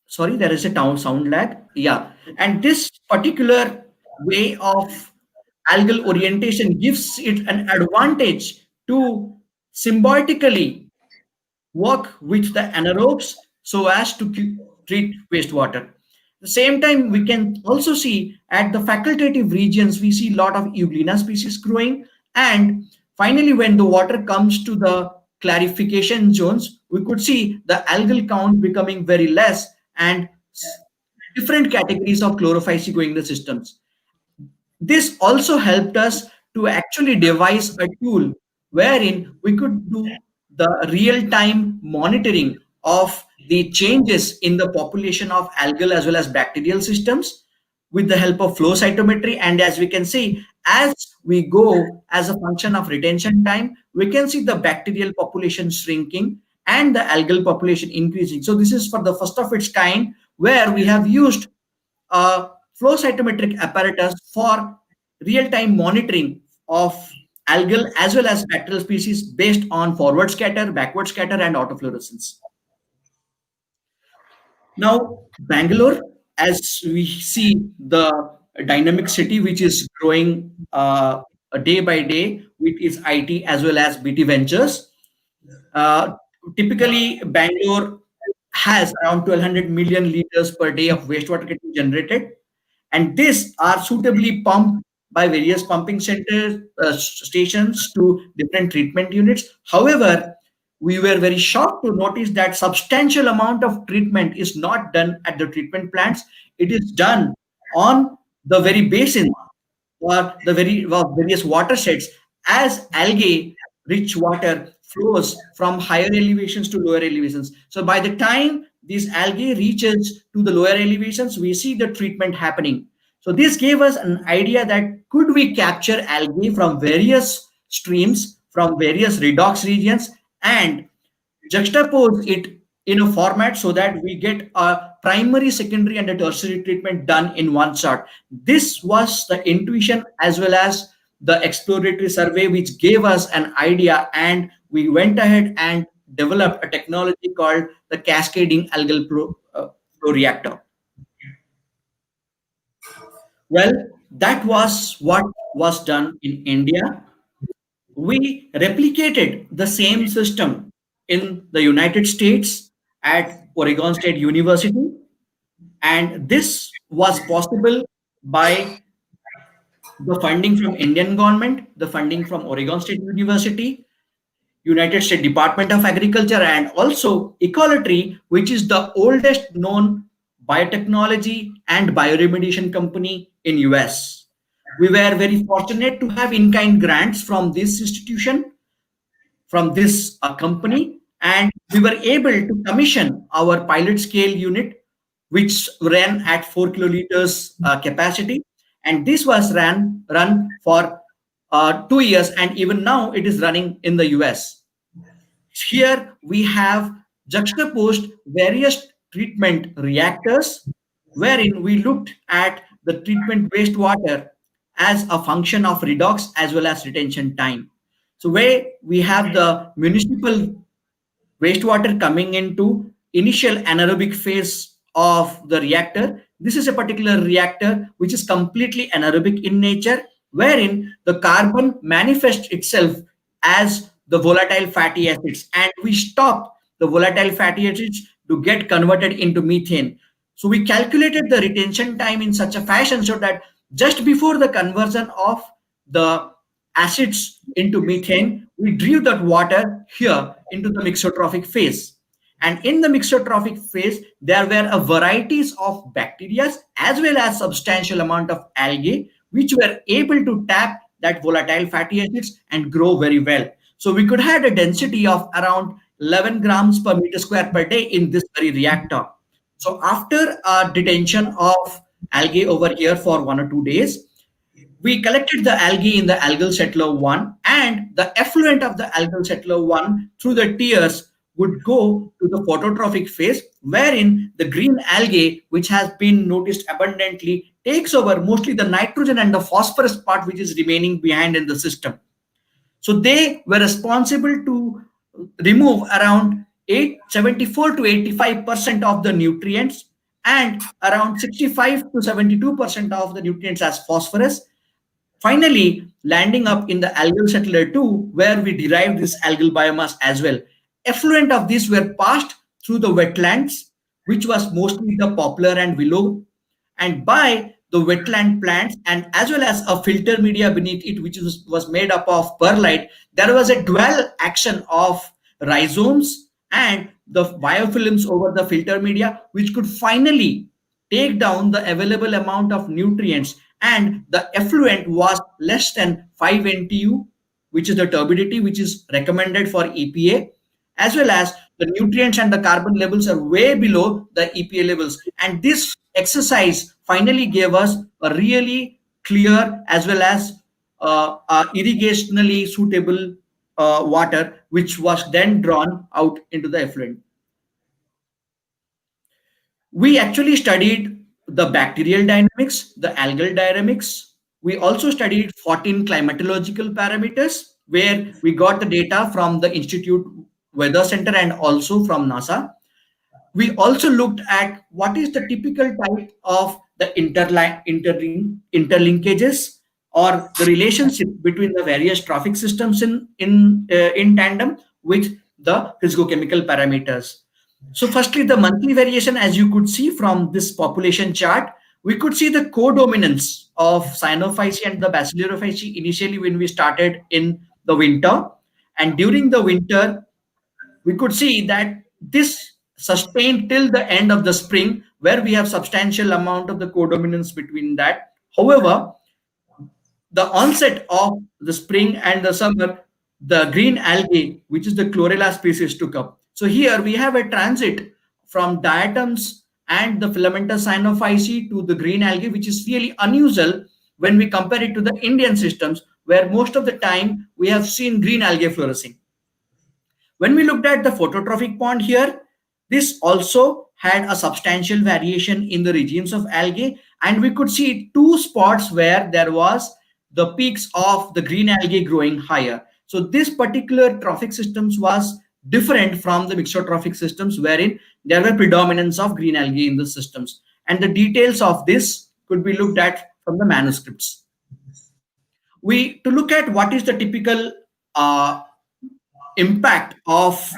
sorry, there is a sound lag. Yeah. And this particular way of algal orientation gives it an advantage to symbiotically work with the anaerobes so as to treat wastewater. At the same time, we can also see at the facultative regions, we see a lot of Euglena species growing. And finally, when the water comes to the clarification zones, we could see the algal count becoming very less and different categories of chlorophyce going in the systems. This also helped us to actually devise a tool wherein we could do the real-time monitoring of the changes in the population of algal as well as bacterial systems with the help of flow cytometry. And as we can see, as we go as a function of retention time, we can see the bacterial population shrinking and the algal population increasing. So this is for the first of its kind where we have used a flow cytometric apparatus for real-time monitoring of algal as well as bacterial species based on forward scatter, backward scatter, and autofluorescence. Now, Bangalore, as we see the dynamic city which is growing day by day with its IT as well as BT Ventures. Uh, Typically, Bangalore has around 1,200 million liters per day of wastewater getting generated, and these are suitably pumped by various pumping centers, stations to different treatment units. However, we were very shocked to notice that substantial amount of treatment is not done at the treatment plants. It is done on the very basin or the various watersheds as algae rich water flows from higher elevations to lower elevations. So by the time this algae reaches to the lower elevations, we see the treatment happening. So this gave us an idea that could we capture algae from various streams, from various redox regions, and juxtapose it in a format so that we get a primary, secondary, and a tertiary treatment done in one shot. This was the intuition as well as the exploratory survey, which gave us an idea, and we went ahead and developed a technology called the cascading algal flow reactor. Well, that was what was done in India. We replicated the same system in the United States at Oregon State University, and this was possible by the funding from Indian government, the funding from Oregon State University, United States Department of Agriculture, and also Ecolotry, which is the oldest known biotechnology and bioremediation company in US. We were very fortunate to have in-kind grants from this institution, from this company, and we were able to commission our pilot scale unit, which ran at 4 kiloliters capacity, and this was run for 2 years, and even now it is running in the US. Here we have juxtaposed various treatment reactors, wherein we looked at the treatment wastewater as a function of redox as well as retention time. So where we have the municipal wastewater coming into initial anaerobic phase of the reactor. This is a particular reactor which is completely anaerobic in nature, wherein the carbon manifests itself as the volatile fatty acids, and we stop the volatile fatty acids to get converted into methane. So we calculated the retention time in such a fashion so that just before the conversion of the acids into methane, we drew that water here into the mixotrophic phase. And in the mixotrophic phase, there were a varieties of bacteria as well as substantial amount of algae, which were able to tap that volatile fatty acids and grow very well. So we could have a density of around 11 grams per meter square per day in this very reactor. So after a detention of algae over here for 1 or 2 days, we collected the algae in the algal settler 1, and the effluent of the algal settler 1 through the tears would go to the phototrophic phase, wherein the green algae, which has been noticed abundantly, takes over mostly the nitrogen and the phosphorus part which is remaining behind in the system. So they were responsible to remove around 74 to 85% of the nutrients, and around 65 to 72% of the nutrients as phosphorus, finally landing up in the algal settler 2, where we derived this algal biomass as well. Effluent of these were passed through the wetlands, which was mostly the poplar and willow, and by the wetland plants, and as well as a filter media beneath it, which was made up of perlite. There was a dual action of rhizomes and the biofilms over the filter media, which could finally take down the available amount of nutrients, and the effluent was less than 5 NTU, which is the turbidity which is recommended for EPA, as well as the nutrients and the carbon levels are way below the EPA levels. And this exercise finally gave us a really clear as well as irrigationally suitable water, which was then drawn out into the effluent. We actually studied the bacterial dynamics, the algal dynamics. We also studied 14 climatological parameters, where we got the data from the Institute Weather Center and also from NASA. We also looked at what is the typical type of the interlinkages or the relationship between the various trophic systems in tandem with the physicochemical parameters. So firstly, the monthly variation, as you could see from this population chart, we could see the co-dominance of Cyanophyceae and the Basilorophyceae initially when we started in the winter. And during the winter, we could see that this sustained till the end of the spring, where we have substantial amount of the co-dominance between that. However, the onset of the spring and the summer, the green algae, which is the chlorella species, took up. So here we have a transit from diatoms and the filamentous cyanophyceae to the green algae, which is really unusual when we compare it to the Indian systems, where most of the time we have seen green algae flourishing. When we looked at the phototrophic pond here, this also had a substantial variation in the regions of algae, and we could see two spots where there was the peaks of the green algae growing higher. So this particular trophic systems was different from the mixotrophic systems, wherein there were predominance of green algae in the systems. And the details of this could be looked at from the manuscripts. We to look at what is the typical impact of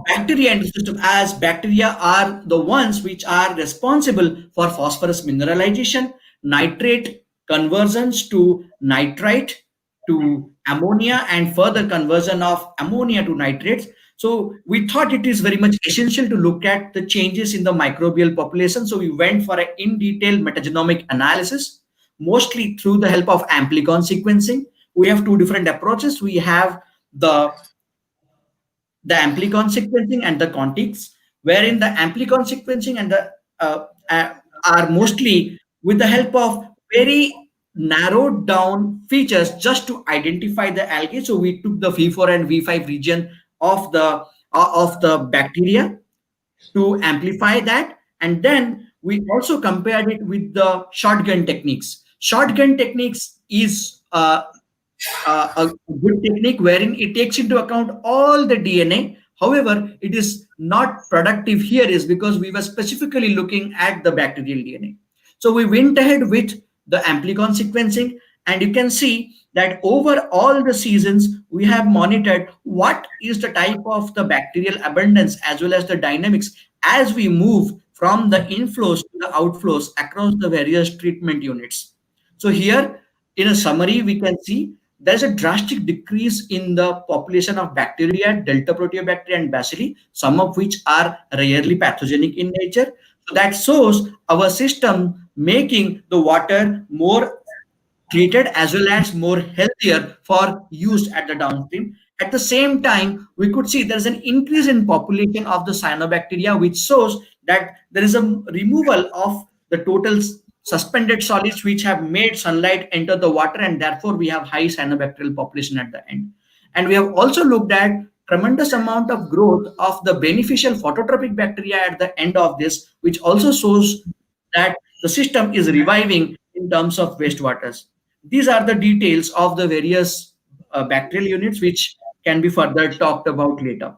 bacteria in the system, as bacteria are the ones which are responsible for phosphorus mineralization, nitrate conversions to nitrite to ammonia, and further conversion of ammonia to nitrates. So we thought it is very much essential to look at the changes in the microbial population. So we went for an in detail metagenomic analysis, mostly through the help of amplicon sequencing. We have two different approaches. We have the amplicon sequencing and the contigs, wherein the amplicon sequencing and the are mostly with the help of very narrowed down features just to identify the algae. So we took the V4 and V5 region of the bacteria to amplify that, and then we also compared it with the shotgun techniques. Shotgun techniques is a good technique wherein it takes into account all the DNA. However, it is not productive here is because we were specifically looking at the bacterial DNA. So we went ahead with the amplicon sequencing, and you can see that over all the seasons, we have monitored what is the type of the bacterial abundance as well as the dynamics as we move from the inflows to the outflows across the various treatment units. So here, in a summary, we can see there's a drastic decrease in the population of bacteria, delta proteobacteria and bacilli, some of which are rarely pathogenic in nature. So that shows our system making the water more treated as well as more healthier for use at the downstream. At the same time, we could see there's an increase in population of the cyanobacteria, which shows that there is a removal of the total suspended solids which have made sunlight enter the water, and therefore we have high cyanobacterial population at the end. And we have also looked at tremendous amount of growth of the beneficial phototropic bacteria at the end of this, which also shows that the system is reviving in terms of wastewaters. These are the details of the various bacterial units which can be further talked about later.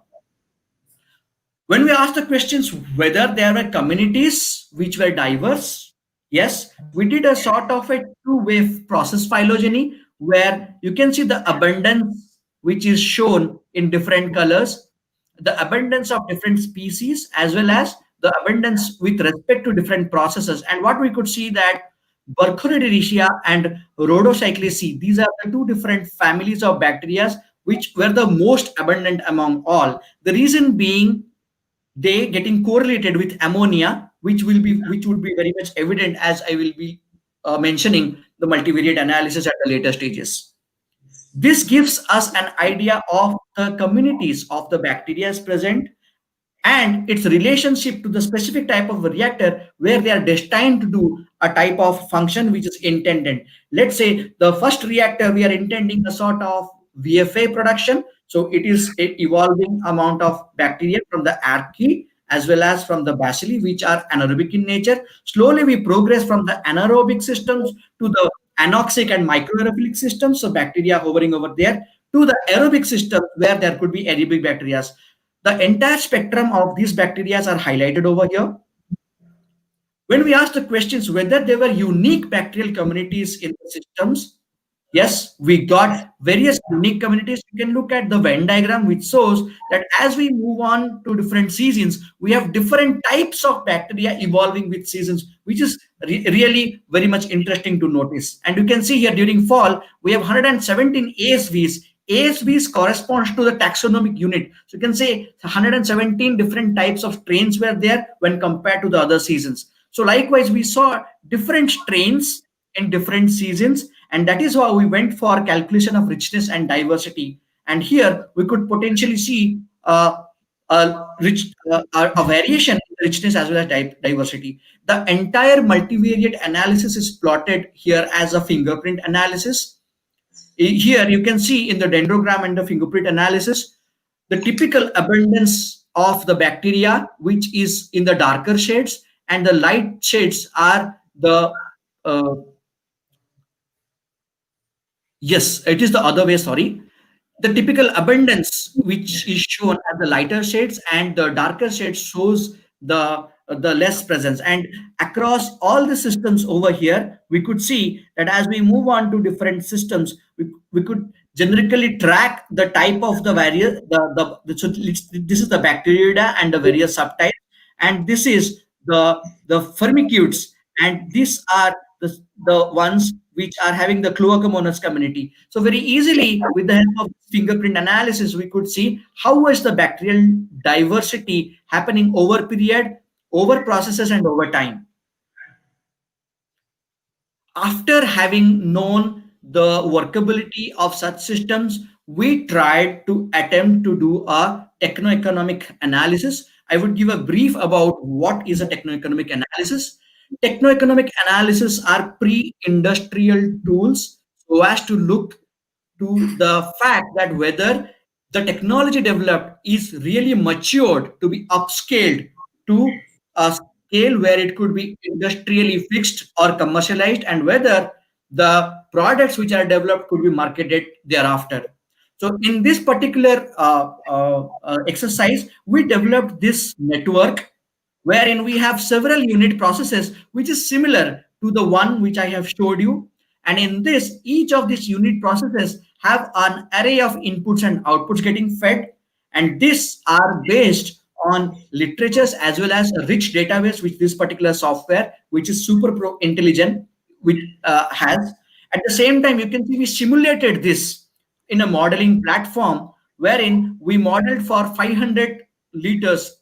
When we asked the questions whether there were communities which were diverse, yes, we did a sort of a two-way process phylogeny where you can see the abundance which is shown in different colors, the abundance of different species as well as the abundance with respect to different processes. And what we could see that Burkholderia and Rhodocyclaceae, these are the two different families of bacteria which were the most abundant among all. The reason being they getting correlated with ammonia, which would be very much evident as I will be mentioning the multivariate analysis at the later stages. This gives us an idea of the communities of the bacteria present and its relationship to the specific type of reactor where they are destined to do a type of function which is intended. Let's say the first reactor, we are intending a sort of VFA production. So it is a evolving amount of bacteria from the archaea as well as from the bacilli, which are anaerobic in nature. Slowly we progress from the anaerobic systems to the anoxic and microaerophilic systems, so bacteria hovering over there, to the aerobic system where there could be aerobic bacteria. The entire spectrum of these bacteria are highlighted over here. When we ask the questions whether there were unique bacterial communities in the systems, Yes, we got various unique communities. You can look at the Venn diagram, which shows that as we move on to different seasons, we have different types of bacteria evolving with seasons, which is really very much interesting to notice. And you can see here during fall, we have 117 ASVs. ASVs corresponds to the taxonomic unit. So you can say 117 different types of strains were there when compared to the other seasons. So likewise, we saw different strains in different seasons, and that is why we went for calculation of richness and diversity. And here we could potentially see a variation in richness as well as diversity. The entire multivariate analysis is plotted here as a fingerprint analysis. Here you can see in the dendrogram and the fingerprint analysis the typical abundance of the bacteria, which is in the darker shades, and the light shades are the uh, yes, it is the other way, sorry. The typical abundance, which is shown as the lighter shades, and the darker shades shows the less presence. And across all the systems over here, we could see that as we move on to different systems, we could generically track the type of the various so this is the bacteria and the various subtypes, and this is the firmicutes, and these are the ones which are having the cloacomonas community. So very easily, with the help of fingerprint analysis, we could see how is the bacterial diversity happening over period, over processes, and over time. After having known the workability of such systems, we tried to attempt to do a technoeconomic analysis. I would give a brief about what is a technoeconomic analysis. Technoeconomic analysis are pre-industrial tools so as to look to the fact that whether the technology developed is really matured to be upscaled to a scale where it could be industrially fixed or commercialized, and whether the products which are developed could be marketed thereafter. So in this particular exercise, we developed this network wherein we have several unit processes which is similar to the one which I have showed you. And in this, each of these unit processes have an array of inputs and outputs getting fed. And these are based on literatures as well as a rich database, which this particular software, which is super pro intelligent, which has. At the same time, you can see we simulated this in a modeling platform wherein we modeled for 500 liters,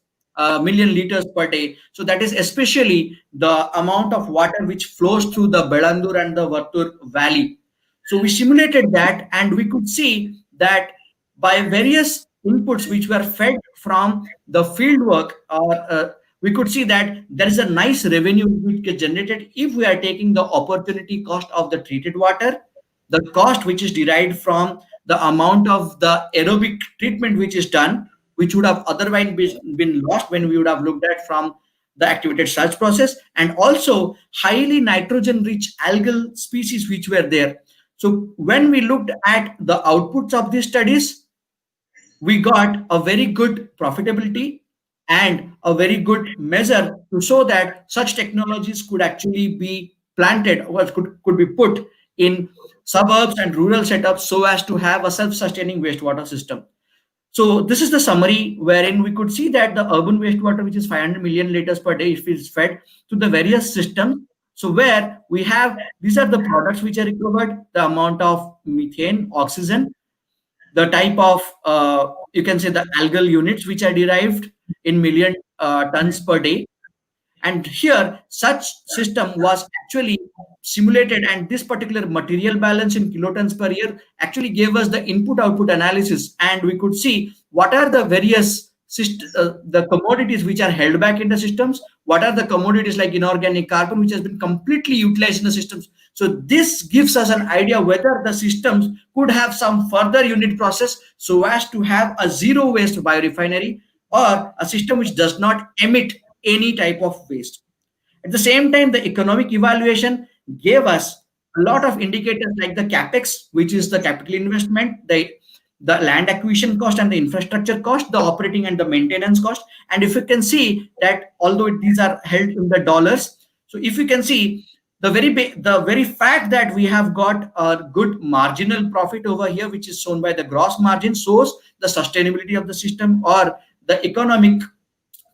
million liters per day. So that is especially the amount of water which flows through the Belandur and the Vartur valley. So we simulated that, and we could see that by various inputs which were fed from the field work, or we could see that there is a nice revenue which gets generated if we are taking the opportunity cost of the treated water, the cost which is derived from the amount of the aerobic treatment which is done, which would have otherwise been lost when we would have looked at from the activated sludge process, and also highly nitrogen rich algal species which were there. So when we looked at the outputs of these studies, we got a very good profitability and a very good measure to show that such technologies could actually be planted or could be put in suburbs and rural setups so as to have a self-sustaining wastewater system. So this is the summary wherein we could see that the urban wastewater, which is 500 million liters per day, is fed to the various systems. So where we have, these are the products which are recovered, the amount of methane, oxygen, the type of, you can say the algal units which are derived in million tons per day. And here such system was actually simulated, and this particular material balance in kilotons per year actually gave us the input output analysis, and we could see what are the various the commodities which are held back in the systems, what are the commodities like inorganic carbon which has been completely utilized in the systems. So this gives us an idea whether the systems could have some further unit process so as to have a zero waste biorefinery, or a system which does not emit any type of waste. At the same time, the economic evaluation gave us a lot of indicators like the capex, which is the capital investment, the land acquisition cost and the infrastructure cost, the operating and the maintenance cost. And if you can see that although these are held in the dollars, so if you can see the very fact that we have got a good marginal profit over here, which is shown by the gross margin, shows the sustainability of the system or the economic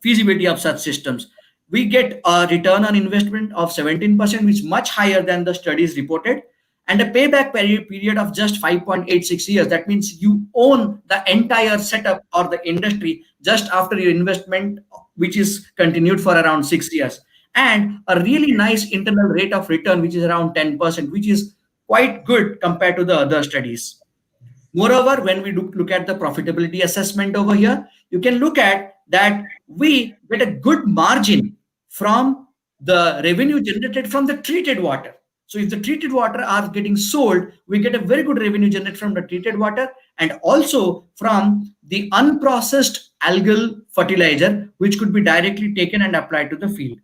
feasibility of such systems. We get a return on investment of 17%, which is much higher than the studies reported, and a payback period of just 5.86 years. That means you own the entire setup or the industry just after your investment, which is continued for around 6 years. And a really nice internal rate of return, which is around 10%, which is quite good compared to the other studies. Moreover, when we look at the profitability assessment over here, you can look at that we get a good margin from the revenue generated from the treated water. So if the treated water are getting sold, we get a very good revenue generated from the treated water and also from the unprocessed algal fertilizer, which could be directly taken and applied to the field.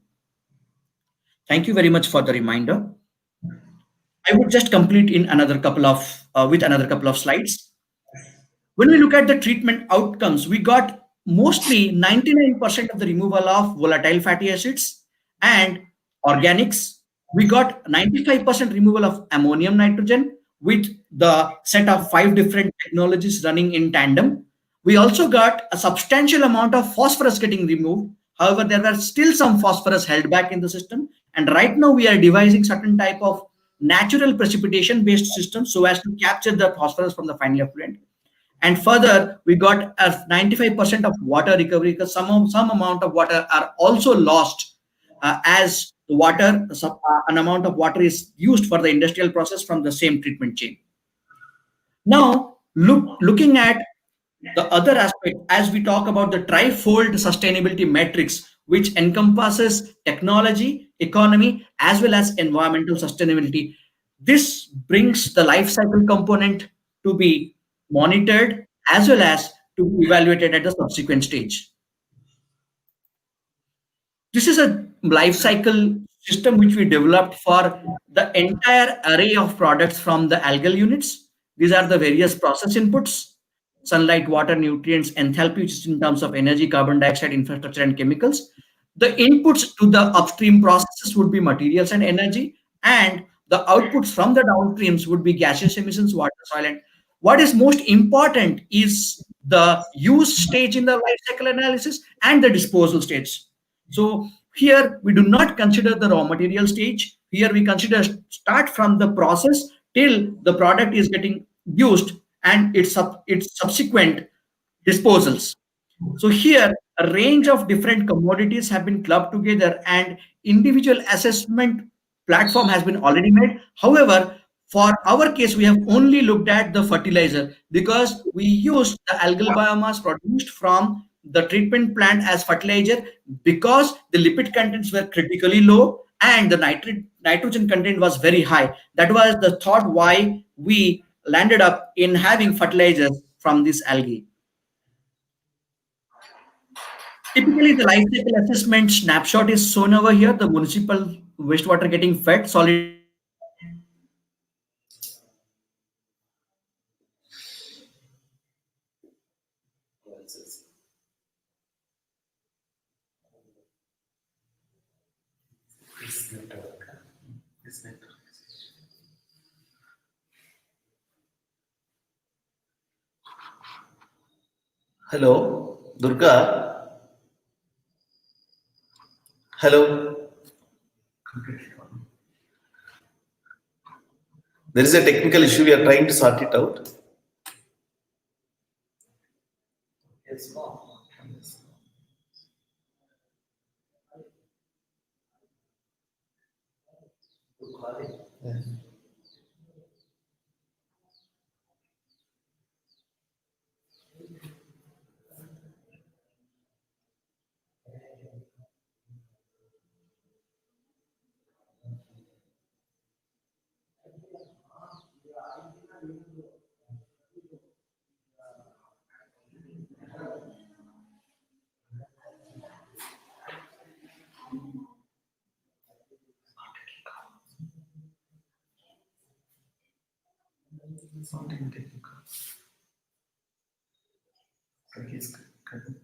Thank you very much for the reminder. I would just complete in another couple of with another couple of slides. When we look at the treatment outcomes, we got mostly 99% of the removal of volatile fatty acids and organics. We got 95% removal of ammonium nitrogen with the set of 5 different technologies running in tandem. We also got a substantial amount of phosphorus getting removed. However, there were still some phosphorus held back in the system. And right now we are devising certain type of natural precipitation based systems so as to capture the phosphorus from the final effluent. And further, we got a 95% of water recovery because some amount of water are also lost as the water, an amount of water is used for the industrial process from the same treatment chain. Now, looking at the other aspect, as we talk about the trifold sustainability matrix, which encompasses technology, economy, as well as environmental sustainability, this brings the life cycle component to be monitored as well as to be evaluated at the subsequent stage. This is a life cycle system which we developed for the entire array of products from the algal units. These are the various process inputs: sunlight, water, nutrients, enthalpy, which is in terms of energy, carbon dioxide, infrastructure, and chemicals. The inputs to the upstream processes would be materials and energy, and the outputs from the downstreams would be gaseous emissions, water, soil, and what is most important is the use stage in the life cycle analysis and the disposal stage. So here we do not consider the raw material stage. Here we consider start from the process till the product is getting used and its subsequent disposals. So here a range of different commodities have been clubbed together and individual assessment platform has been already made. However, for our case, we have only looked at the fertilizer because we used the algal biomass produced from the treatment plant as fertilizer because the lipid contents were critically low and the nitrogen content was very high. That was the thought why we landed up in having fertilizers from this algae. Typically, the life cycle assessment snapshot is shown over here. The municipal wastewater getting fed, solid Hello, Durga. Hello. There is a technical issue. We are trying to sort it out. Yes, ma'am. Yes. It's not even taking calls. So he's connected.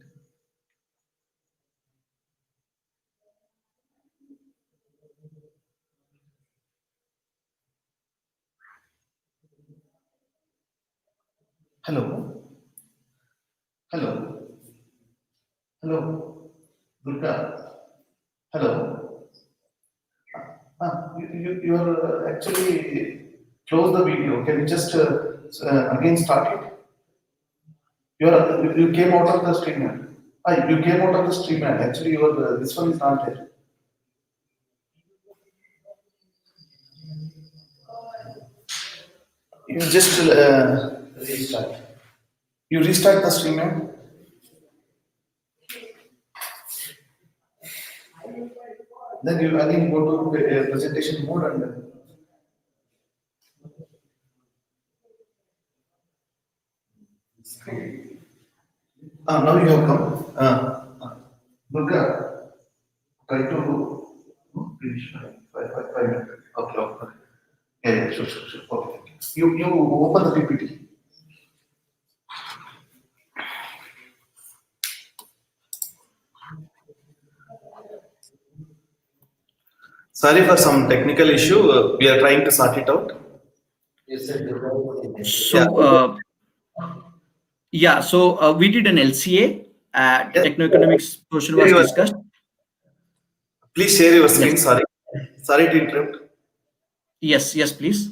Hello, hello, hello, Durga. Hello. You are actually close the video. Can you just again start it? You came out of the streamer. You came out of the streamer. Actually, your this one is not there. You just restart. You restart the streamer. Then you again go to presentation mode and now you have come. Durga, try to finish 5 minutes. Okay, okay. Yeah, sure. Okay, thank you. You open the PPT. Sorry for some technical issue. We are trying to sort it out. Yeah. So, we did an LCA. Yes. Technoeconomics portion Share was your- discussed. Please share your screen. Yes, Sorry to interrupt. yes, please.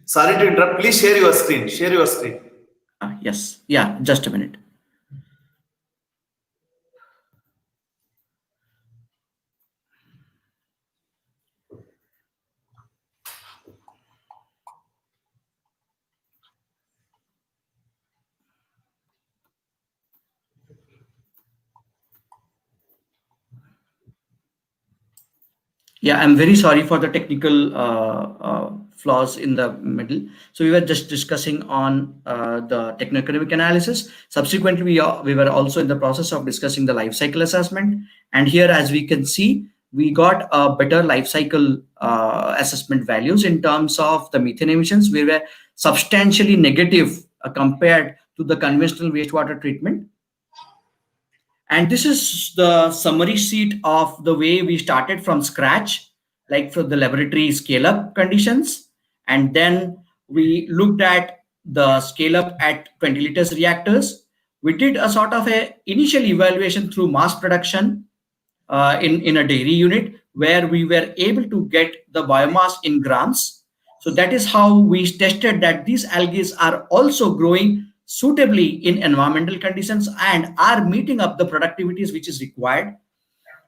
Sorry to interrupt. Please share your screen. Share your screen. Yes, yeah, just a minute. Yeah, I'm very sorry for the technical flaws in the middle. So we were just discussing on the techno-economic analysis. Subsequently, we were also in the process of discussing the life cycle assessment. And here, as we can see, we got a better life cycle assessment values in terms of the methane emissions. We were substantially negative compared to the conventional wastewater treatment. And this is the summary sheet of the way we started from scratch, like for the laboratory scale up conditions. And then we looked at the scale up at 20 liters reactors. We did a sort of a initial evaluation through mass production in a dairy unit where we were able to get the biomass in grams. So that is how we tested that these algae are also growing suitably in environmental conditions and are meeting up the productivities which is required.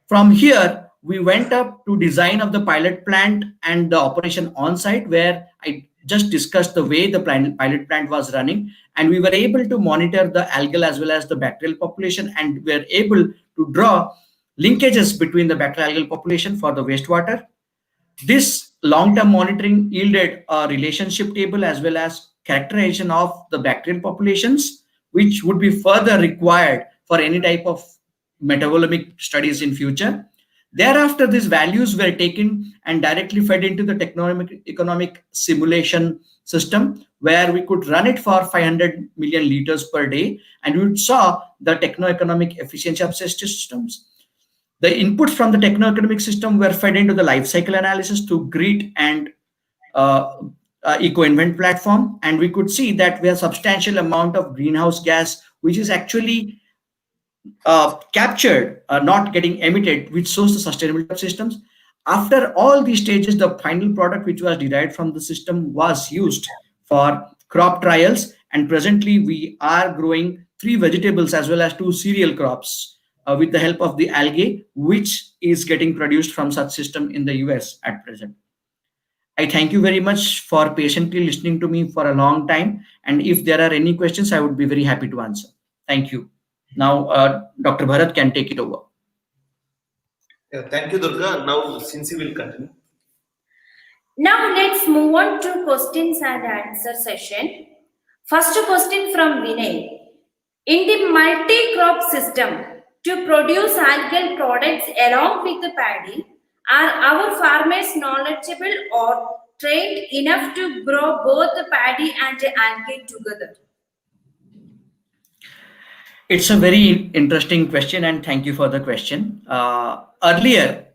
From here, we went up to design of the pilot plant and the operation on site, where I just discussed the way the pilot plant was running, and we were able to monitor the algal as well as the bacterial population, and we were able to draw linkages between the bacterial algal population for the wastewater. This long-term monitoring yielded a relationship table as well as characterization of the bacterial populations, which would be further required for any type of metabolomic studies in future. Thereafter, these values were taken and directly fed into the techno-economic simulation system, where we could run it for 500 million liters per day, and we saw the techno-economic efficiency of such systems. The inputs from the techno-economic system were fed into the life cycle analysis to GREET and EcoInvent platform, and we could see that we have substantial amount of greenhouse gas, which is actually captured, not getting emitted, which shows the sustainability of systems. After all these stages, the final product which was derived from the system was used for crop trials, and presently we are growing 3 vegetables as well as 2 cereal crops with the help of the algae, which is getting produced from such system in the US at present. I thank you very much for patiently listening to me for a long time, and if there are any questions, I would be very happy to answer. Thank you. Now, Dr. Bharat can take it over. Yeah, thank you, Durga. Now, Sinsi will continue. Now let's move on to questions and answer session. First question from Vinay. In the multi-crop system, to produce algal products along with the paddy, are our farmers knowledgeable or trained enough to grow both the paddy and the algae together? It's a very interesting question, and thank you for the question. Earlier,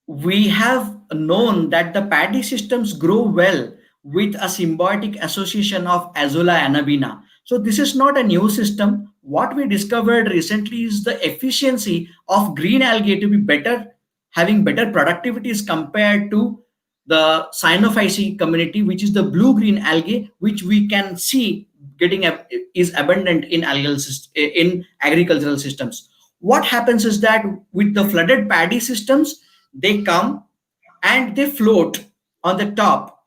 we have known that the paddy systems grow well with a symbiotic association of Azolla anabina. So this is not a new system. What we discovered recently is the efficiency of green algae to be better, having better productivities compared to the Cyanophyceae community, which is the blue-green algae, which we can see getting is abundant in in agricultural systems. What happens is that with the flooded paddy systems, they come and they float on the top,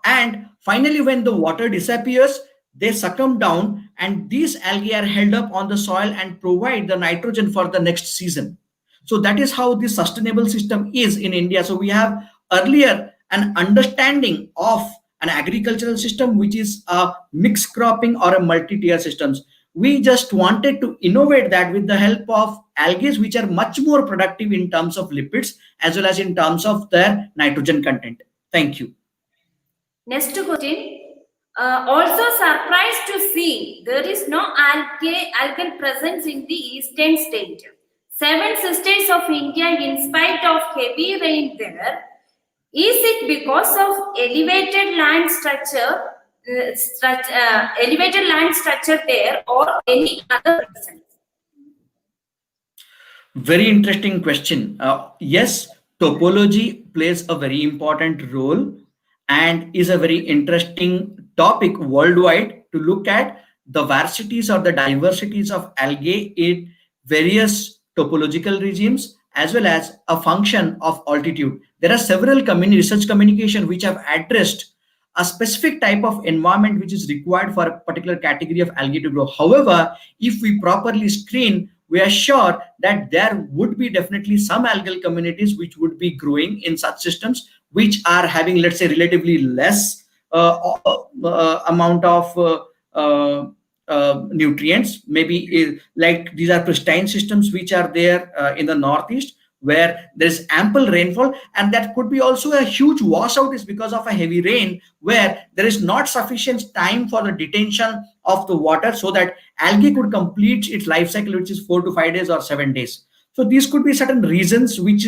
and finally when the water disappears, they succumb down, and these algae are held up on the soil and provide the nitrogen for the next season. So that is how this sustainable system is in India. So we have earlier an understanding of an agricultural system which is a mixed cropping or a multi-tier systems. We just wanted to innovate that with the help of algae, which are much more productive in terms of lipids as well as in terms of their nitrogen content. Thank you. Next question. Also surprised to see there is no algal presence in the eastern state. Seven states of India, in spite of heavy rain there, is it because of elevated land structure there, or any other reason? Very interesting question. Yes, topology plays a very important role and is a very interesting topic worldwide to look at the varieties or the diversities of algae in various topological regimes as well as a function of altitude. There are several research communication which have addressed a specific type of environment which is required for a particular category of algae to grow. However, if we properly screen, we are sure that there would be definitely some algal communities which would be growing in such systems which are having, let's say, relatively less amount of nutrients. Maybe like these are pristine systems which are there in the northeast, where there's ample rainfall, and that could be also a huge washout is because of a heavy rain, where there is not sufficient time for the detention of the water so that algae could complete its life cycle, which is 4 to 5 days or 7 days. So these could be certain reasons which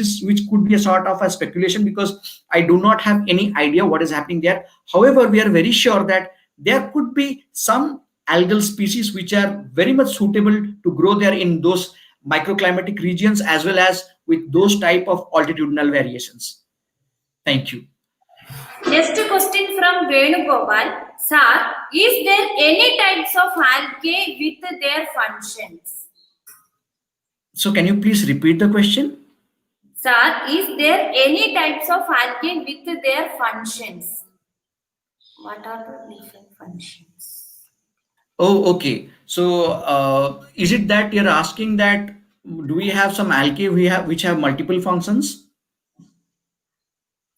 could be a sort of a speculation, because I do not have any idea what is happening there. However, we are very sure that there could be some algal species which are very much suitable to grow there in those microclimatic regions as well as with those type of altitudinal variations. Thank you. Next question from Venugopal. Sir, is there any types of algae with their functions? So can you please repeat the question? Sir, is there any types of algae with their functions? What are the different functions? Oh, okay. So is it that you're asking that do we have some algae which have multiple functions?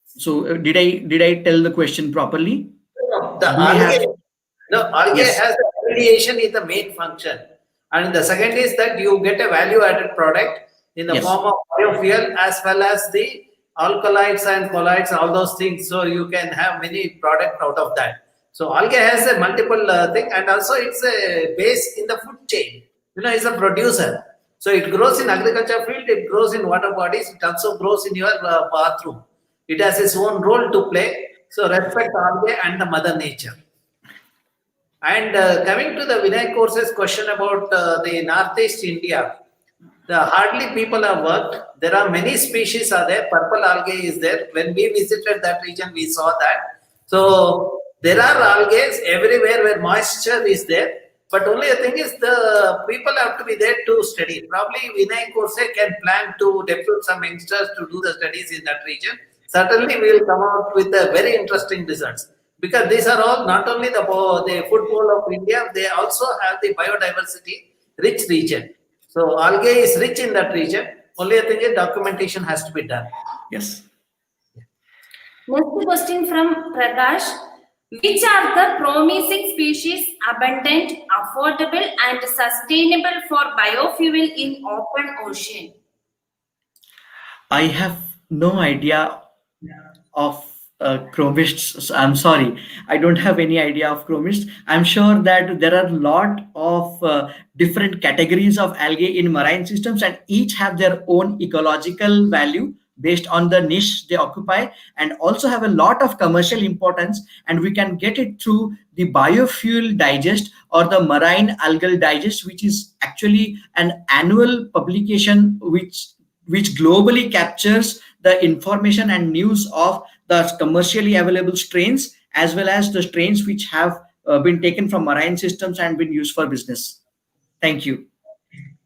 So did I tell the question properly? No, the Do we have? algae Yes. has the remediation is the main function, and the second is that you get a value-added product in the Yes. form of biofuel as well as the alkaloids and colloids, all those things. So you can have many product out of that. So algae has a multiple thing, and also it's a base in the food chain. It's a producer. So it grows in agriculture field, it grows in water bodies, it also grows in your bathroom. It has its own role to play. So respect algae and the mother nature. And coming to the Vinay course's question about the Northeast India, the hardly people have worked. There are many species are there. Purple algae is there. When we visited that region, we saw that. So there are algae everywhere where moisture is there. But only the thing is the people have to be there to study. Probably Vinay Course can plan to depute some youngsters to do the studies in that region. Certainly we will come out with a very interesting results. Because these are all not only the food bowl of India, they also have the biodiversity rich region. So algae is rich in that region. Only thing is documentation has to be done. Yes. Next question from Prakash. Which are the promising species abundant, affordable, and sustainable for biofuel in open ocean? I have no idea of chromists. I'm sorry, I don't have any idea of chromists. I'm sure that there are a lot of different categories of algae in marine systems, and each have their own ecological value. based on the niche they occupy, and also have a lot of commercial importance, and we can get it through the biofuel digest or the marine algal digest, which is actually an annual publication which globally captures the information and news of the commercially available strains, as well as the strains which have been taken from marine systems and been used for business. Thank you.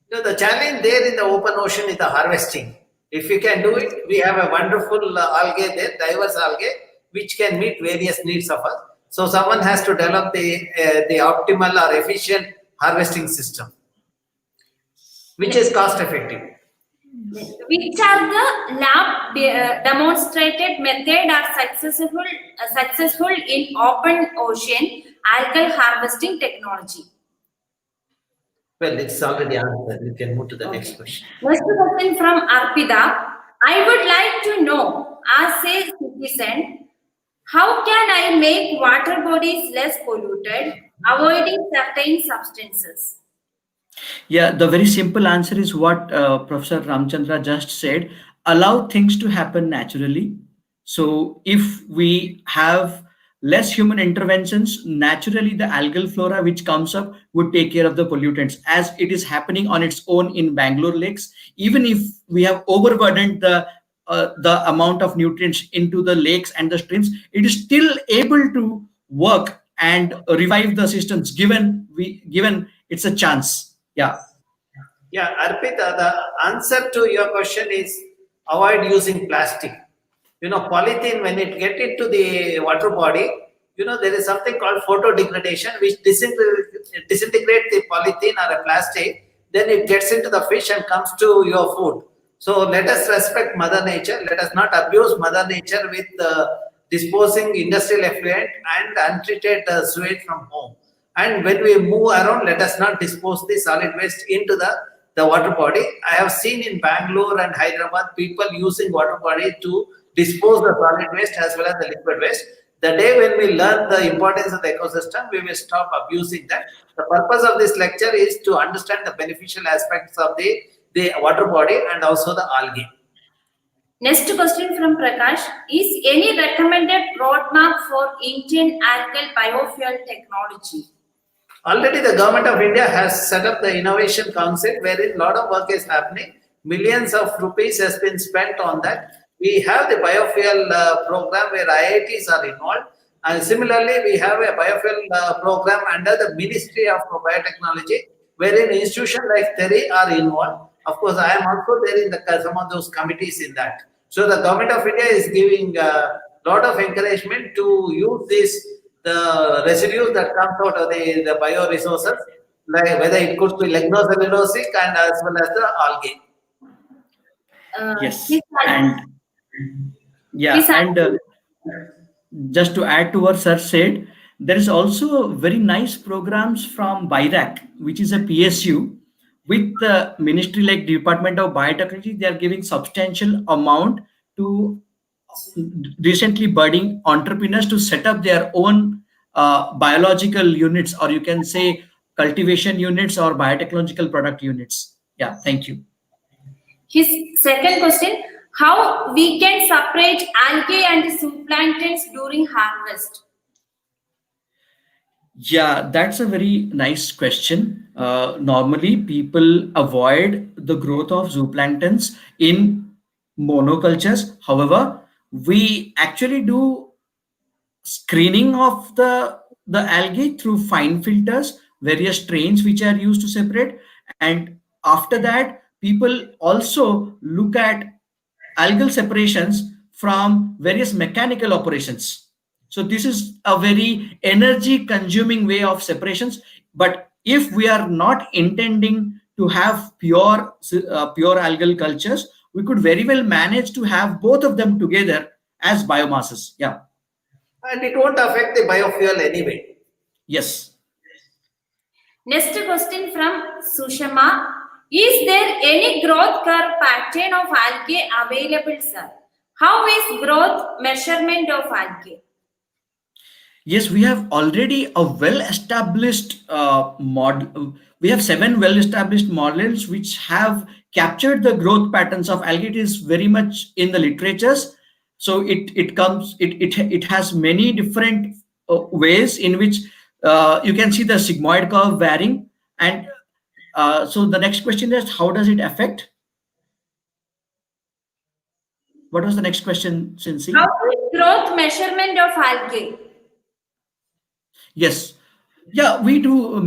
The challenge there in the open ocean is the harvesting. If we can do it, we have a wonderful algae there, diverse algae, which can meet various needs of us. So someone has to develop the optimal or efficient harvesting system, which is cost effective. Which are the lab demonstrated method are successful in open ocean algal harvesting technology? Well, it's already answered. You can move to the next question. Next question from Arpida. I would like to know, as a citizen, how can I make water bodies less polluted, avoiding certain substances? Yeah, the very simple answer is what Professor Ramchandra just said. Allow things to happen naturally. So, if we have less human interventions, naturally the algal flora which comes up would take care of the pollutants, as it is happening on its own in Bangalore lakes. Even if we have overburdened the amount of nutrients into the lakes and the streams, it is still able to work and revive the systems given it's a chance. Yeah. Yeah, Arpita, the answer to your question is avoid using plastic. Polythene, when it get into the water body, there is something called photodegradation, which disintegrate the polythene or a plastic, then it gets into the fish and comes to your food. So let us respect Mother Nature. Let us not abuse Mother Nature with disposing industrial effluent and untreated sewage from home. And when we move around, let us not dispose the solid waste into the water body. I have seen in Bangalore and Hyderabad people using water body to dispose the solid waste as well as the liquid waste. The day when we learn the importance of the ecosystem, we will stop abusing that. The purpose of this lecture is to understand the beneficial aspects of the water body and also the algae. Next question from Prakash. Is any recommended roadmap for Indian algal biofuel technology? Already the government of India has set up the innovation council wherein a lot of work is happening. Millions of rupees has been spent on that. We have the biofuel program where IITs are involved. And similarly, we have a biofuel program under the Ministry of Biotechnology, wherein institutions like TERI are involved. Of course, I am also there in some of those committees in that. So the government of India is giving a lot of encouragement to use the residues that comes out of the bioresources, like whether it could be lignocellulosic and as well as the algae. Yes. Please And yeah, please and just to add to what sir said, there is also very nice programs from BIRAC, which is a PSU, with the ministry like Department of Biotechnology. They are giving substantial amount to recently budding entrepreneurs to set up their own biological units, or you can say cultivation units or biotechnological product units. Yeah, thank you. His second question, how we can separate algae and zooplanktons during harvest? Yeah, that's a very nice question. Normally, people avoid the growth of zooplanktons in monocultures. However, we actually do screening of the algae through fine filters, various strains which are used to separate, and after that people also look at algal separations from various mechanical operations. So this is a very energy consuming way of separations, but if we are not intending to have pure algal cultures, we could very well manage to have both of them together as biomasses. Yeah. And it won't affect the biofuel anyway. Yes. Next question from Sushama. Is there any growth curve pattern of algae available, sir? How is growth measurement of algae? Yes, we have already a well-established model. We have 7 well-established models which have captured the growth patterns of algae. It is very much in the literatures. So it has many different ways in which you can see the sigmoid curve varying. And so the next question is, how does it affect? What was the next question, Cincy? How is growth measurement of algae? Yes. Yeah, we do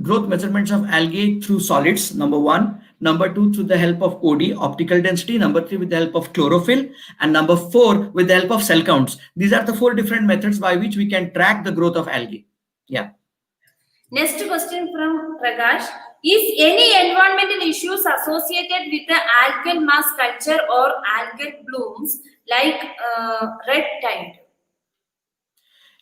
growth measurements of algae through solids, number one. Number two, through the help of OD, optical density. Number three, with the help of chlorophyll. And number four, with the help of cell counts. These are the four different methods by which we can track the growth of algae. Yeah. Next question from Prakash. Is any environmental issues associated with the algal mass culture or algal blooms like red tide?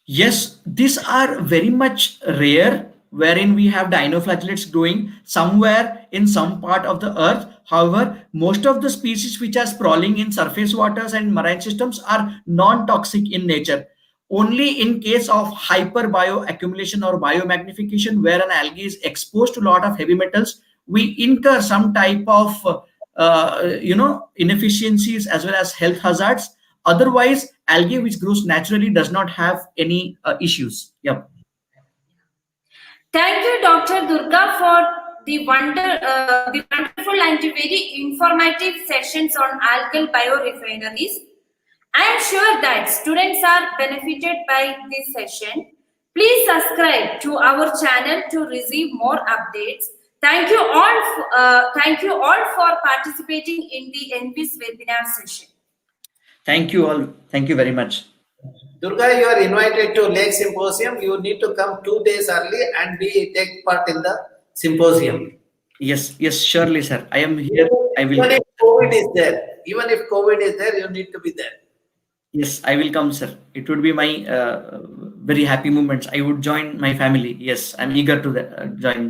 Yes, these are very much rare, wherein we have dinoflagellates growing somewhere in some part of the earth. However, most of the species which are sprawling in surface waters and marine systems are non-toxic in nature. Only in case of hyper bioaccumulation or biomagnification, where an algae is exposed to a lot of heavy metals, we incur some type of inefficiencies as well as health hazards. Otherwise, algae which grows naturally does not have any issues. Yep. Thank you, Dr. Durga, for the wonderful and very informative sessions on algal biorefineries. I am sure that students are benefited by this session. Please subscribe to our channel to receive more updates. Thank you all for participating in the NVIS webinar session. Thank you all. Thank you very much. Durga, you are invited to Lake Symposium. You need to come 2 days early and we take part in the symposium. Yes, surely, sir. I am here. I will. Even if COVID is there, you need to be there. Yes, I will come, sir. It would be my very happy moments. I would join my family. Yes, I'm eager to join.